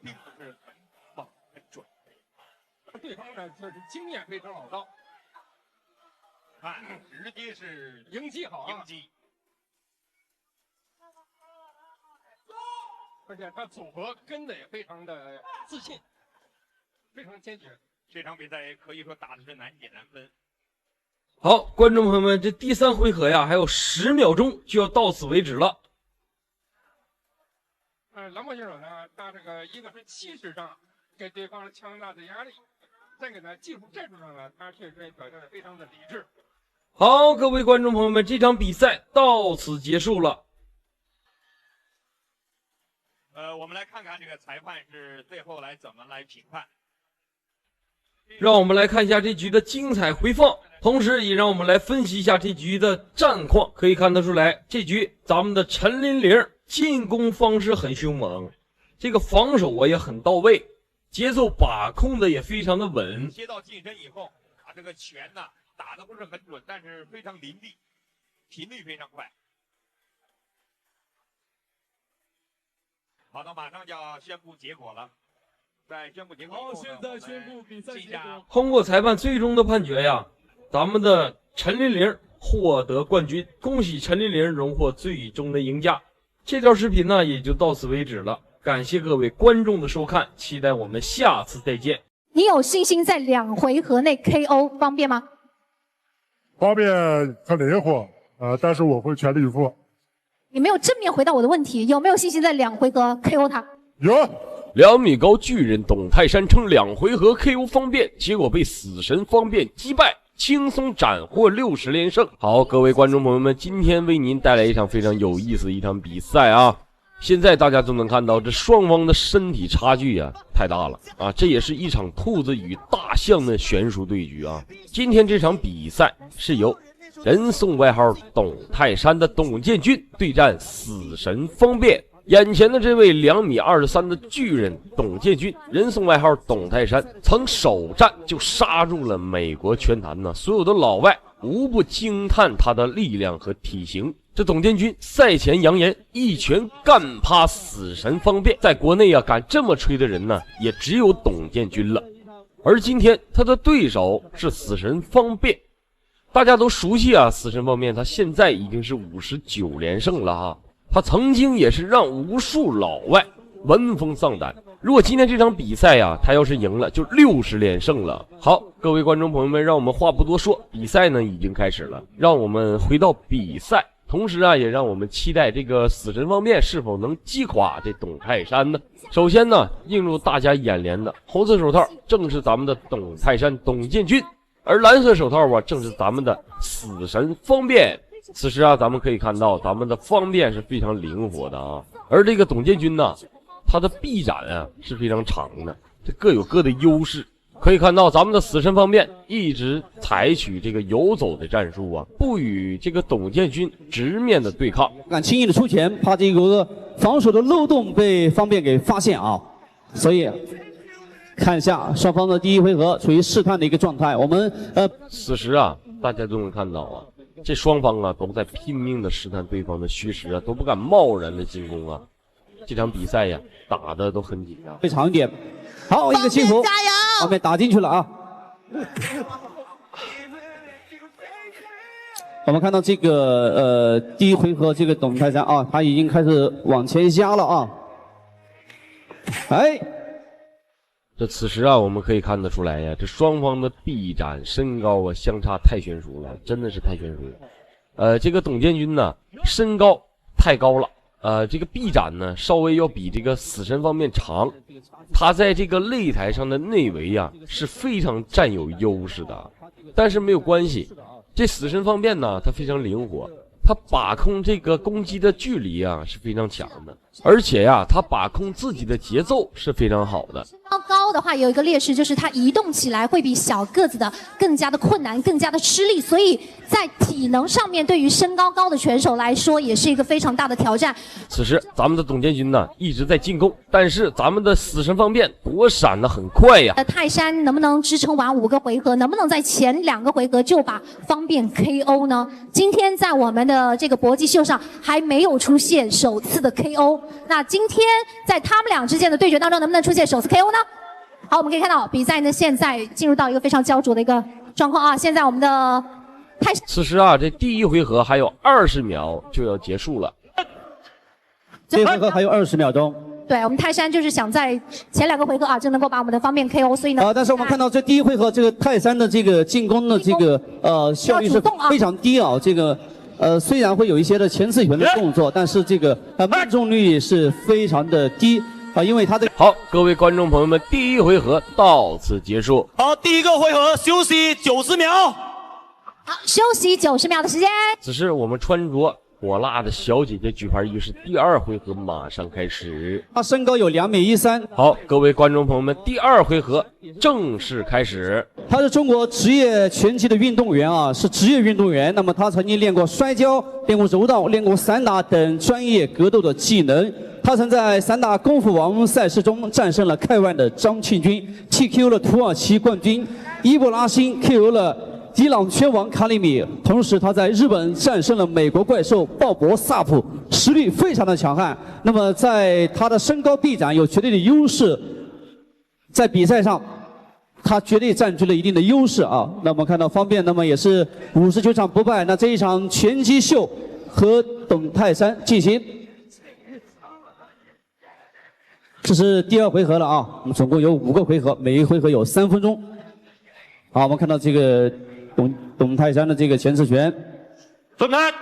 並不是很棒很準，对方呢就是经验非常老道，直接是迎击好啊，迎击，而且他组合跟的也非常的自信，非常坚决。这场比赛可以说打的是难解难分。好，观众朋友们，这第3回合呀，还有10秒鐘就要到此為止了。兰博選手呢，他這個一個是氣勢上給對方強大的壓力，再一個呢技術戰術上呢，他確實表現得非常的理智。好，各位觀眾朋友們，這場比賽到此結束了。我們來看看這個裁判是最後來怎麼來評判。讓我們來看一下這局的精彩回放，同時也讓我們來分析一下這局的戰況。可以看得出來，這局咱們的陳琳玲進攻方式很兇猛，這個防守也很到位，節奏把控的也非常的穩。接到近身以後，他這個拳呢打得不是很準，但是非常凌厲，頻率非常快。好的，馬上就要宣布結果了。在宣布結果以後，現在宣布比賽結果。通過裁判最終的判決呀，咱們的陳琳玲獲得冠軍，恭喜陳琳玲榮獲最終的贏家。這條視頻呢也就到此為止了，感謝各位觀眾的收看，期待我們下次再見。你有信心在2回合內 KO 方便嗎？方便很靈活，但是我會全力以赴。你沒有正面回答我的問題，有沒有信心在2回合 KO 他？有。2米高巨人董泰山稱2回合 KO 方便，結果被死神方便擊敗，輕鬆斬獲60連勝。好，各位觀眾朋友們，今天為您帶來一場非常有意思的一場比賽啊！現在大家都能看到，這雙方的身體差距啊太大了啊！這也是一場兔子與大象的懸殊對決啊！今天這場比賽是由人送外號董泰山的董建軍對戰死神方便。眼前的這位2米23的巨人董建軍，人送外號董泰山，曾首戰就殺入了美國拳壇呢，所有的老外無不驚嘆他的力量和體型。這董建軍賽前揚言一拳幹趴死神方便，在國內啊敢這麼吹的人呢，也只有董建軍了。而今天他的對手是死神方便，大家都熟悉啊，死神方便他現在已經是59連勝了哈。他曾經也是讓無數老外聞風喪膽。如果今天這場比賽呀，他要是贏了，就60連勝了。好，各位觀眾朋友們，讓我們話不多說，比賽呢已經開始了，讓我們回到比賽，同時啊，也讓我們期待這個死神方面是否能擊垮這董泰山呢？首先呢，映入大家眼簾的紅色手套正是咱們的董泰山董建軍，而藍色手套啊正是咱們的死神方便。此時啊，咱們可以看到咱們的方便是非常靈活的啊，而這個董建軍呢，他的臂展啊是非常長的，這各有各的優勢。可以看到咱們的死神方面一直採取這個游走的戰術啊，不與這個董建軍直面的對抗，不敢輕易的出拳，怕這個防守的漏洞被方便給發現啊。所以看一下雙方的第一回合處於試探的一個狀態。我們此時啊，大家都能看到啊，這雙方啊都在拼命的試探對方的虛實啊，都不敢貿然的進攻啊。這場比賽呀，打的都很緊張。會長一點，好，一個輕浮，方便打進去了啊。我們看到這個第一回合這個董泰山啊，他已經開始往前壓了啊。哎，這此時啊，我們可以看得出來呀，這雙方的臂展身高啊相差太懸殊了，真的是太懸殊了。這個董建軍呢，身高太高了。這個臂展呢，稍微要比這個死神方面長，他在這個擂台上的內圍啊是非常占有優勢的，但是沒有關係，這死神方面呢，他非常靈活，他把控這個攻擊的距離啊是非常強的，而且呀，他把控自己的節奏是非常好的。高的話有一個劣勢，就是它移動起來會比小個子的更加的困難，更加的吃力，所以在體能上面對於身高高的拳手來說也是一個非常大的挑戰。此時咱們的董建軍呢一直在進攻，但是咱們的死神方面躲閃的很快呀。泰山能不能支撐完5個回合，能不能在前2個回合就把方便 KO 呢？今天在我們的這個搏擊秀上還沒有出現首次的 KO， 那今天在他們倆之間的對決當中能不能出現首次 KO 呢？好，我們可以看到比賽呢現在進入到一個非常焦灼的一個狀況啊。現在我們的泰山，此時啊，這第一回合還有20秒就要結束了。這回合還有20秒鐘。對，我們泰山就是想在前2個回合啊，就能夠把我們的方面 KO， 所以呢，但是我們看到這第一回合这個泰山的這個進攻的這個效率是非常低啊，這個雖然會有一些的前刺拳的動作，但是這個命中率是非常的低啊，因為他的好，各位觀眾朋友們，第一回合到此結束。好，第一個回合休息90秒。好，休息90秒的時間。此時我們穿着火辣的小姐姐舉牌儀式第2回合馬上開始。他身高有2.13米。好，各位觀眾朋友們，第2回合正式開始。他是中國職業拳擊的運動員啊，是職業運動員。那麼他曾經練過摔跤、練過柔道、練過散打等專業格鬥的技能。他曾在散打功夫王賽事中戰勝了K1的張慶軍 ，TKO 了土耳其冠軍伊布拉辛 ，KO 了伊朗拳王卡里米。同時他在日本戰勝了美國怪獸鮑勃薩普，實力非常的強悍。那麼在他的身高臂展有絕對的優勢，在比賽上他絕對佔據了一定的優勢啊。那麼看到方面，那麼也是59場不敗。那這一場拳擊秀和董泰山進行。這是第2回合了啊，我們總共有5個回合，每一回合有3分鐘。好，我們看到這個董泰山的這個前刺拳，分拍。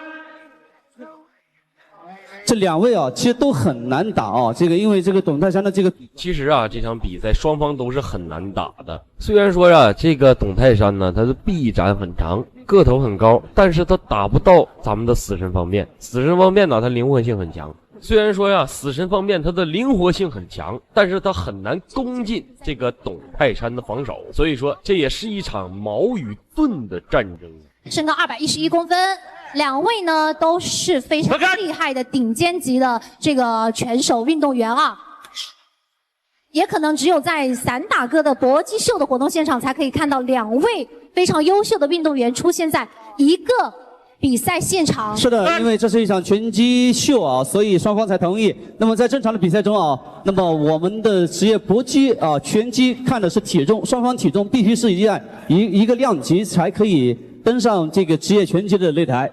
這2位啊，其實都很難打啊。這個因為這個董泰山的這個，其實啊，這場比賽雙方都是很難打的。雖然說啊，這個董泰山呢，他的臂展很長，個頭很高，但是他打不到咱們的死神方面。死神方面呢，他靈活性很強。雖然說呀，死神方面他的靈活性很強，但是他很難攻進這個董泰山的防守，所以說這也是一場矛與盾的戰爭。身高211公分，2位呢都是非常厲害的頂尖級的這個拳手運動員啊，也可能只有在散打哥的搏擊秀的活動現場才可以看到2位非常優秀的運動員出現在一個比賽現場。是的，因為這是一場拳擊秀啊，所以雙方才同意。那麼在正常的比賽中啊，那麼我們的職業搏擊啊，拳擊看的是體重，雙方體重必須是一個量級才可以登上這個職業拳擊的擂台。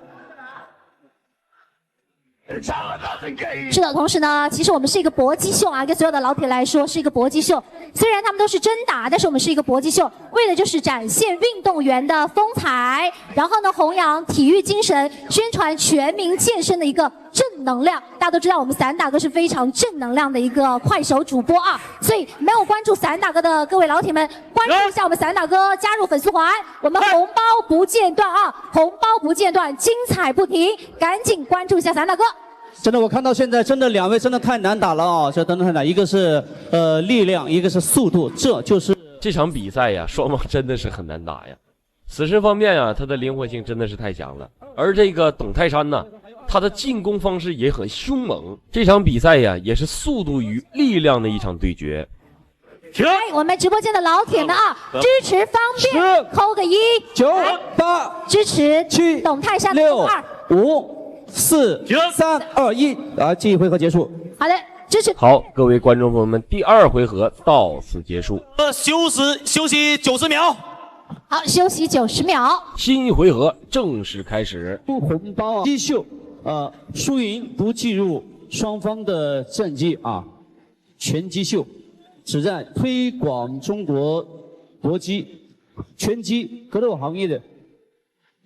是的，同時呢，其實我們是一個搏擊秀啊，跟所有的老鐵來說是一個搏擊秀。雖然他們都是真打，但是我們是一個搏擊秀，為的就是展現運動員的風采，然後呢，弘揚體育精神，宣傳全民健身的一個正能量。大家都知道，我們散打哥是非常正能量的一個快手主播啊，所以沒有關注散打哥的各位老鐵們，關注一下我們散打哥，加入粉絲團，我們紅包不間斷啊，紅包不間斷，精彩不停，趕緊關注一下散打哥。真的，我看到現在真的2位真的太難打了啊！这真的太難，一個是力量，一個是速度，這就是這場比賽呀，雙方真的是很難打呀。死神方面呀，他的靈活性真的是太強了，而這個董泰山呢，他的進攻方式也很兇猛。這場比賽呀，也是速度與力量的一場對決。來，我們直播間的老鐵們啊，支持方便扣個1、9、8，支持7、董泰山的2、5、4、3、2、1，啊，這一回合結束。好的，支持。好，各位觀眾朋友們，第2回合到此結束。休息90秒。好，休息90秒。新一回合正式開始。紅包擊秀，輸贏不計入雙方的戰績啊。拳擊秀，旨在推廣中國搏擊、拳擊格鬥行業的。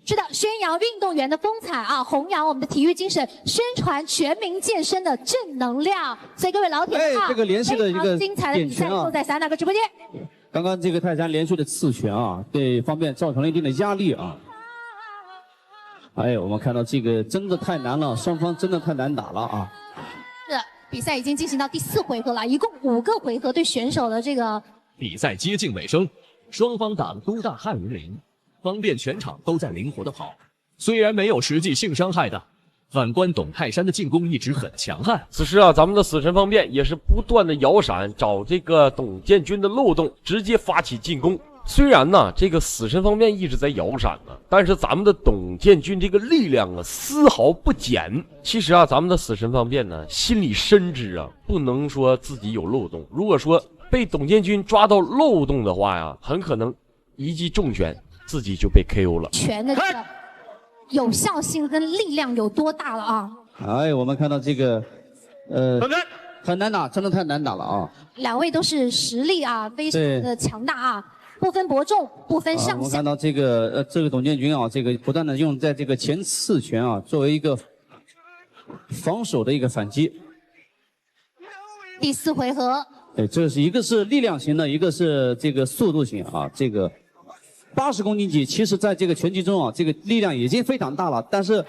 是的，宣揚運動員的風采啊，弘揚我們的體育精神，宣傳全民健身的正能量。所以各位老鐵們啊，這個連續的一個精彩的比賽都在散打哥直播間。剛剛這個泰山連續的刺拳啊，對方面造成了一定的壓力啊。哎，我們看到這個真的太難了，雙方真的太難打了啊。是的，比賽已經進行到第4回合了，一共5個回合，對選手的這個比賽接近尾聲，雙方打得都大汗淋漓。方便全場都在靈活的跑，雖然沒有實際性傷害的，反觀董泰山的進攻一直很強悍。此時啊，咱們的死神方面也是不斷的搖閃，找這個董建軍的漏洞，直接發起進攻。雖然呢，這個死神方面一直在搖閃呢，但是咱們的董建軍這個力量啊，絲毫不減。其實啊，咱們的死神方面呢，心裡深知啊，不能說自己有漏洞。如果說被董建军抓到漏洞的话呀，很可能一记重拳自己就被 KO 了。拳的这个有效性跟力量有多大了啊？哎，我们看到这个，很难打，真的太难打了啊！两位都是实力啊，非常的强大啊，不分伯仲，不分上下。我们看到这个董建军啊，这个不断的用在这个前刺拳啊，作为一个防守的一个反击。第4回合，对，这是一个是力量型的，一个是这个速度型啊。这个80公斤级，其實在這個拳擊中啊，這個力量已經非常大了，但是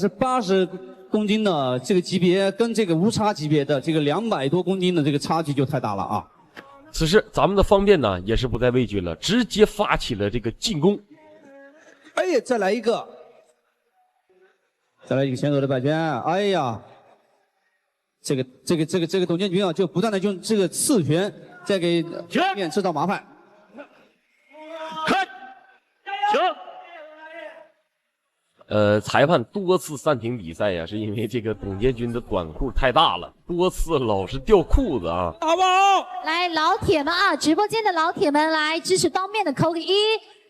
80公斤的這個級別跟這個無差級別的這個200多公斤的這個差距就太大了啊。此時咱們的方便呢也是不再畏懼了，直接發起了這個進攻。哎呀，再來一個前手的擺拳，哎呀，這個董建軍啊，就不斷的用這個刺拳再給對面製造麻煩。裁判多次暫停比賽呀，是因為這個董建軍的短褲太大了，多次老是掉褲子啊。好不好？來，老鐵們啊，直播間的老鐵們來支持方面的扣個1，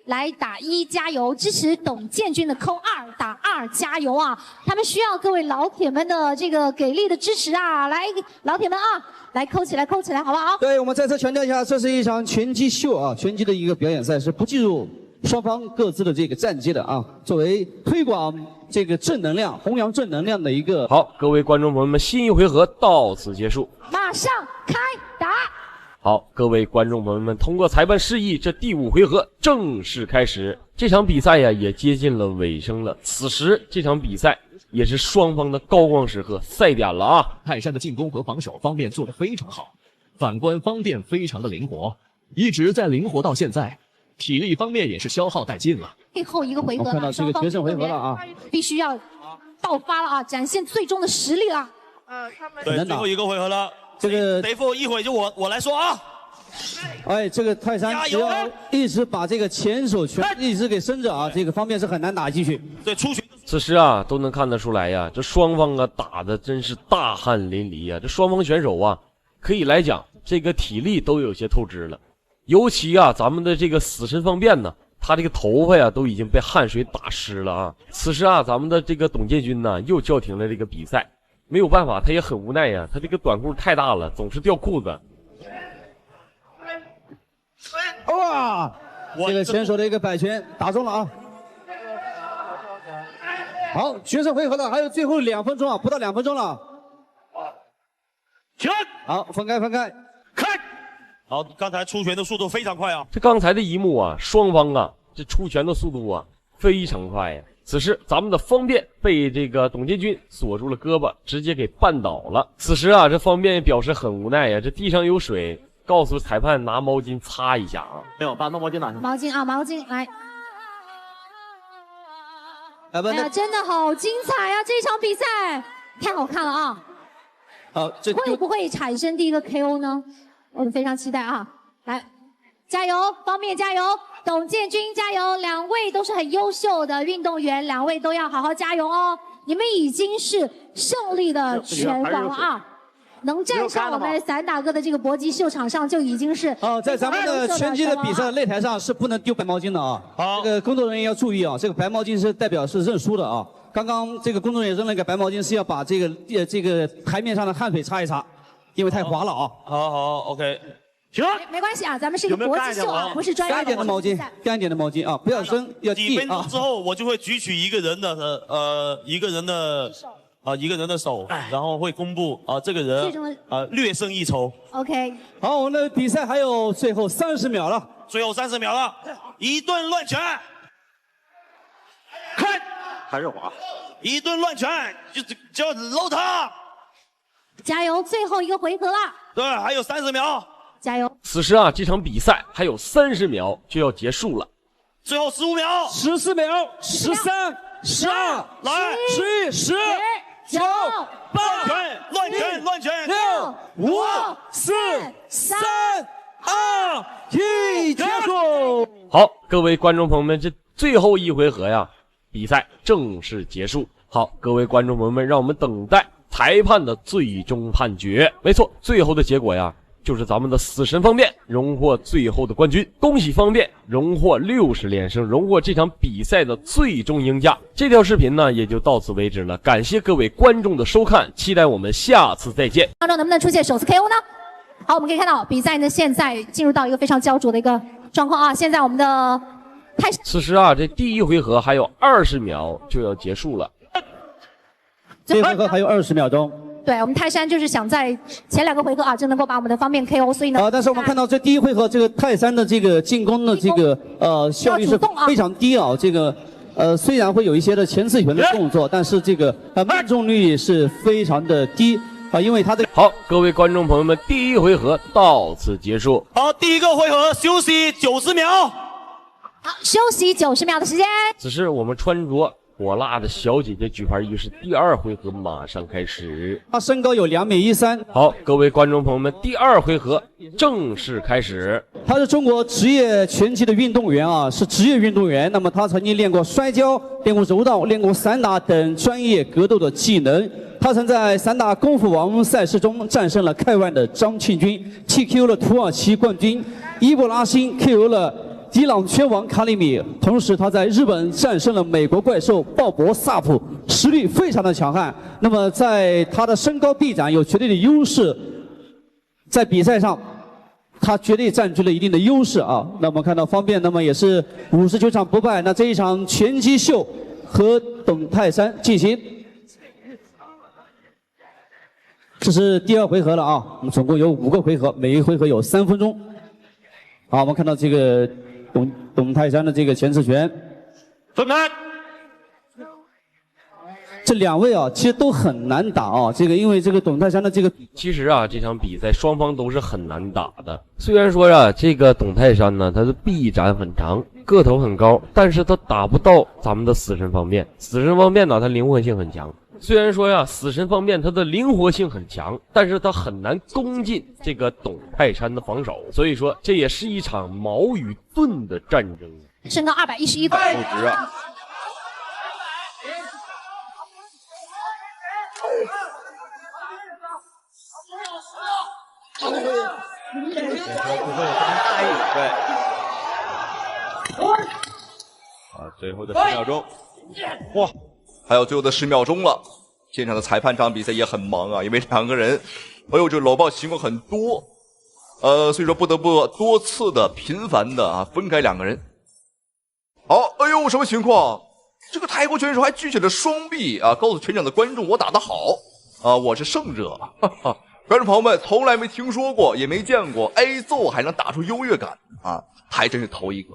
來打1加油，支持董建軍的扣2，打2加油啊！他們需要各位老鐵們的這個給力的支持啊！來，老鐵們啊，來扣起來，扣起來，好不好？對，我們再次強調一下，這是一場拳擊秀啊，拳擊的一個表演賽，是不計入雙方各自的這個戰績的啊，作為推廣這個正能量、弘揚正能量的一個。好，各位觀眾朋友們，新一回合到此結束，馬上開打。好，各位觀眾朋友們，通過裁判示意，這第5回合正式開始。這場比賽呀，也接近了尾聲了。此時，這場比賽也是雙方的高光時刻，賽點了啊！泰山的進攻和防守方面做得非常好，反觀方便非常的靈活，一直在靈活到現在，體力方面也是消耗殆盡了。最後一個回合了，看到這個決勝回合了啊，必須要爆發了啊，展現最終的實力了。對，最後一個回合了。這個德富一會就我來說啊。哎，這個泰山只要一直把這個前手拳一直給伸着啊，這個方面是很難打進去。對，出拳。此時啊，都能看得出來呀，這雙方啊打的真是大汗淋漓啊。這雙方選手啊，可以來講，這個體力都有些透支了。尤其啊，咱們的這個死神方便呢，他這個頭髮呀都已經被汗水打濕了啊。此時啊，咱們的這個董建軍呢又叫停了這個比賽。沒有辦法，他也很無奈呀，他這個短褲太大了，總是掉褲子。哇，這個前手的一個擺拳打中了啊！好，決勝回合了，還有最後2分鐘啊，不到2分鐘了。拳，好，分開，開。好，剛才出拳的速度非常快啊！這剛才的一幕啊，雙方啊，這出拳的速度啊非常快呀。此時，咱們的方便被這個董建軍鎖住了胳膊，直接給絆倒了。此時啊，這方便表示很無奈呀，這地上有水，告訴裁判拿毛巾擦一下啊。沒有，把毛巾拿上。毛巾啊，毛巾來。哎呀，真的好精彩啊！這場比賽太好看了啊！好，這會不會產生第一個 KO 呢？我們非常期待啊！來，加油，方便加油！董建軍加油！兩位都是很優秀的運動員，兩位都要好好加油哦！你們已經是勝利的拳王了啊！能站上我們散打哥的這個搏擊秀場上，就已經是在咱們的拳擊的比賽擂台上是不能丟白毛巾的啊！好，這個工作人員要注意啊！這個白毛巾是代表是認輸的啊！剛剛這個工作人員扔了一個白毛巾，是要把這個台面上的汗水擦一擦，因為太滑了啊！好 ，OK。行，沒關係啊，咱們是一個搏擊秀啊，不是專業的。乾一點的毛巾，乾一點的毛巾啊，不要扔，要遞啊。幾分鐘之後，我就會舉起一個人的手，然後會公布這個人略勝一籌。OK。好，我們的比賽還有最後30秒了。最後30秒了，一頓亂拳，看，還是滑，一頓亂拳就摟他。加油，最後一個回合了。對，還有30秒。加油！此時啊，這場比賽還有30秒就要結束了，最後15秒、14秒、13、12、來11、10、9、8、亂拳6、5、4、3、2、1，結束。好，各位觀眾朋友們，這最後一回合呀，比賽正式結束。好，各位觀眾朋友們，讓我們等待裁判的最終判决。没錯，最後的結果呀，就是咱們的死神方面榮獲最後的冠軍，恭喜方面榮獲60連勝，榮獲這場比賽的最終贏家。這條視頻呢也就到此為止了，感謝各位觀眾的收看，期待我們下次再見。当中能不能出現首次 KO 呢？好，我們可以看到比賽呢現在進入到一個非常焦灼的一個狀況啊，現在我們的此時啊，這第一回合還有20秒就要結束了，這回合還有20秒鐘。对，我們泰山就是想在前2個回合啊，就能夠把我們的方面 KO， 所以呢，但是我們看到這第一回合，這個泰山的這個進攻的這個效率是非常低啊。這個雖然會有一些的前刺拳的動作，但是這個命中率是非常的低啊，因為他的好，各位觀眾朋友們，第一回合到此結束。好，第一個回合休息90秒。好，休息90秒的時間。此時我們穿着火辣的小姐姐舉牌仪式第2回合馬上開始。他身高有2.13米。好，各位觀眾朋友們，第2回合正式開始。他是中國職業拳擊的運動員啊，是職業運動員。那麼他曾經練過摔跤、練過柔道、練過散打等專業格鬥的技能。他曾在散打功夫王賽事中戰勝了K1的張慶軍 ，TKO 了土耳其冠軍伊布拉辛 ，KO 了伊朗拳王卡里米。同時他在日本戰勝了美國怪獸鮑勃薩普，實力非常的強悍。那麼在他的身高臂展有絕對的優勢，在比賽上他絕對佔據了一定的優勢啊。那麼看到方便，那麼也是59場不敗。那這一場拳擊秀和董泰山進行。這是第2回合了啊，我們總共有5個回合，每一回合有3分鐘。好，我們看到這個董泰山的這個前刺拳，分拍。這2位啊，其實都很難打啊。這個因為這個董泰山的這個，其實啊，這場比賽雙方都是很難打的。雖然說啊，這個董泰山呢，他的臂展很長，個頭很高，但是他打不到咱們的死神方面。死神方面呢，他靈活性很強。雖然說呀，死神方面他的靈活性很強，但是他很難攻進這個董泰山的防守，所以說這也是一場矛與盾的戰爭。身高211公分。不值啊！对。啊，最後的10秒鐘，哇！還有最後的10秒鐘了，現場的裁判這場比賽也很忙啊，因為2個人，哎呦，這摟抱情況很多，所以說不得不多次的頻繁的啊分開2個人。好，哎呦，什麼情況？這個泰國選手還舉起了雙臂啊，告訴全場的觀眾我打得好啊，我是勝者。哈哈，觀眾朋友們從來沒聽說過，也沒見過挨揍還能打出優越感啊，還真是頭一個。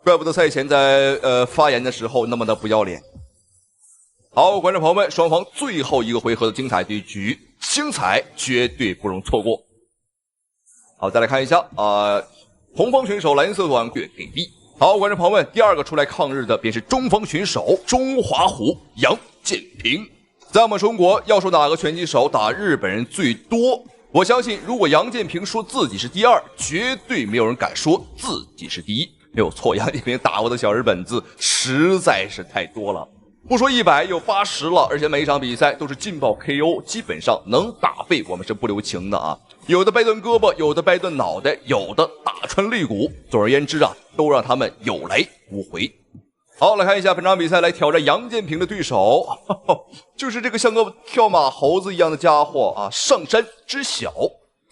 怪不得賽前在發言的時候那麼的不要臉。好，觀眾朋友們，雙方最後一個回合的精彩對局，精彩絕對不容錯過。好，再來看一下紅方選手藍色短腿給力。好，觀眾朋友們，第2個出來抗日的便是中方選手中華虎楊建平。在我們中國，要說哪個拳擊手打日本人最多，我相信如果楊建平說自己是第2，絕對沒有人敢說自己是第1。沒有錯，楊建平打過的小日本子實在是太多了。不說100有80了，而且每一場比賽都是勁爆 KO， 基本上能打背我們是不留情的啊。有的掰斷胳膊，有的掰斷腦袋，有的打穿肋骨。總而言之啊，都讓他們有來無回。好，來看一下本場比賽来挑戰楊建平的對手，就是這個像個跳馬猴子一樣的家伙啊，上山之小。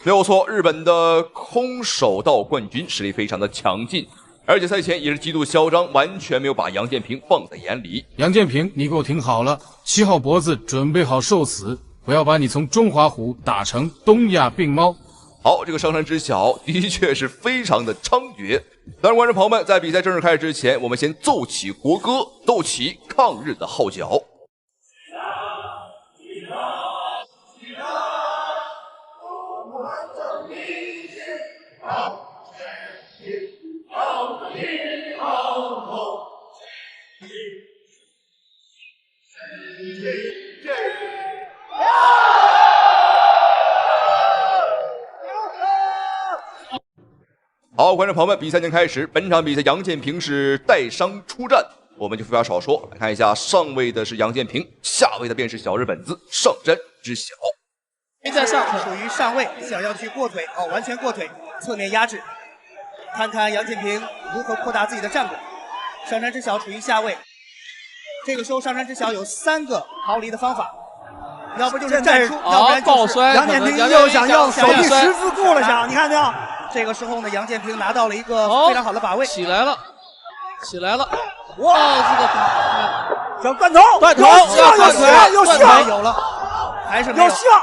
沒有錯，日本的空手道冠軍實力非常的強勁。而且賽前也是極度囂張，完全沒有把楊建平放在眼裡。楊建平，你給我聽好了，7號脖子準備好受死，我要把你從中華虎打成東亞病貓。好，這個上山之小的確是非常的猖獗。當然，觀眾朋友們，在比賽正式開始之前，我們先奏起國歌，奏起抗日的號角。好，觀眾朋友們，比賽已經開始。本場比賽，楊建平是帶傷出戰，我们就废话少說，來看一下上位的是楊建平，下位的便是小日本子上山知曉。在上屬於上位，想要去過腿完全過腿，側面壓制。看看楊建平如何擴大自己的戰果。上山知曉處於下位，這個時候上山知曉有3個逃離的方法，要不就是站出，要不然就是楊建平又想用手臂十字固了下，你看沒有？這個時候呢，楊建平拿到了一個非常好的把位，起來了，起來了，哇，這個小斷頭，有希望，有了，還是沒有希望。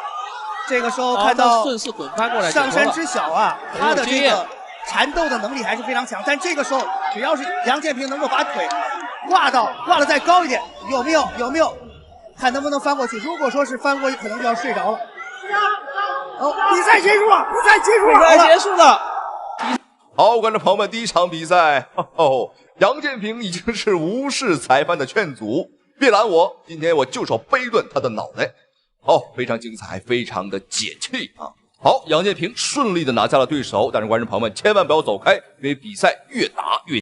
這個時候看到順勢滾翻過來，上山知曉啊，他的這個纏鬥的能力還是非常強，但這個時候只要是楊建平能夠把腿掛得再高一點，有沒有？看能不能翻過去。如果說是翻過去，可能就要睡着了。比賽結束了，好，觀眾朋友們，第一場比賽，楊建平已經是無視裁判的勸阻，別攔我，今天我就是要悖論他的腦袋。非常精彩，非常的解氣啊！好，楊建平順利的拿下了對手，但是觀眾朋友們千萬不要走開，因為比賽越打越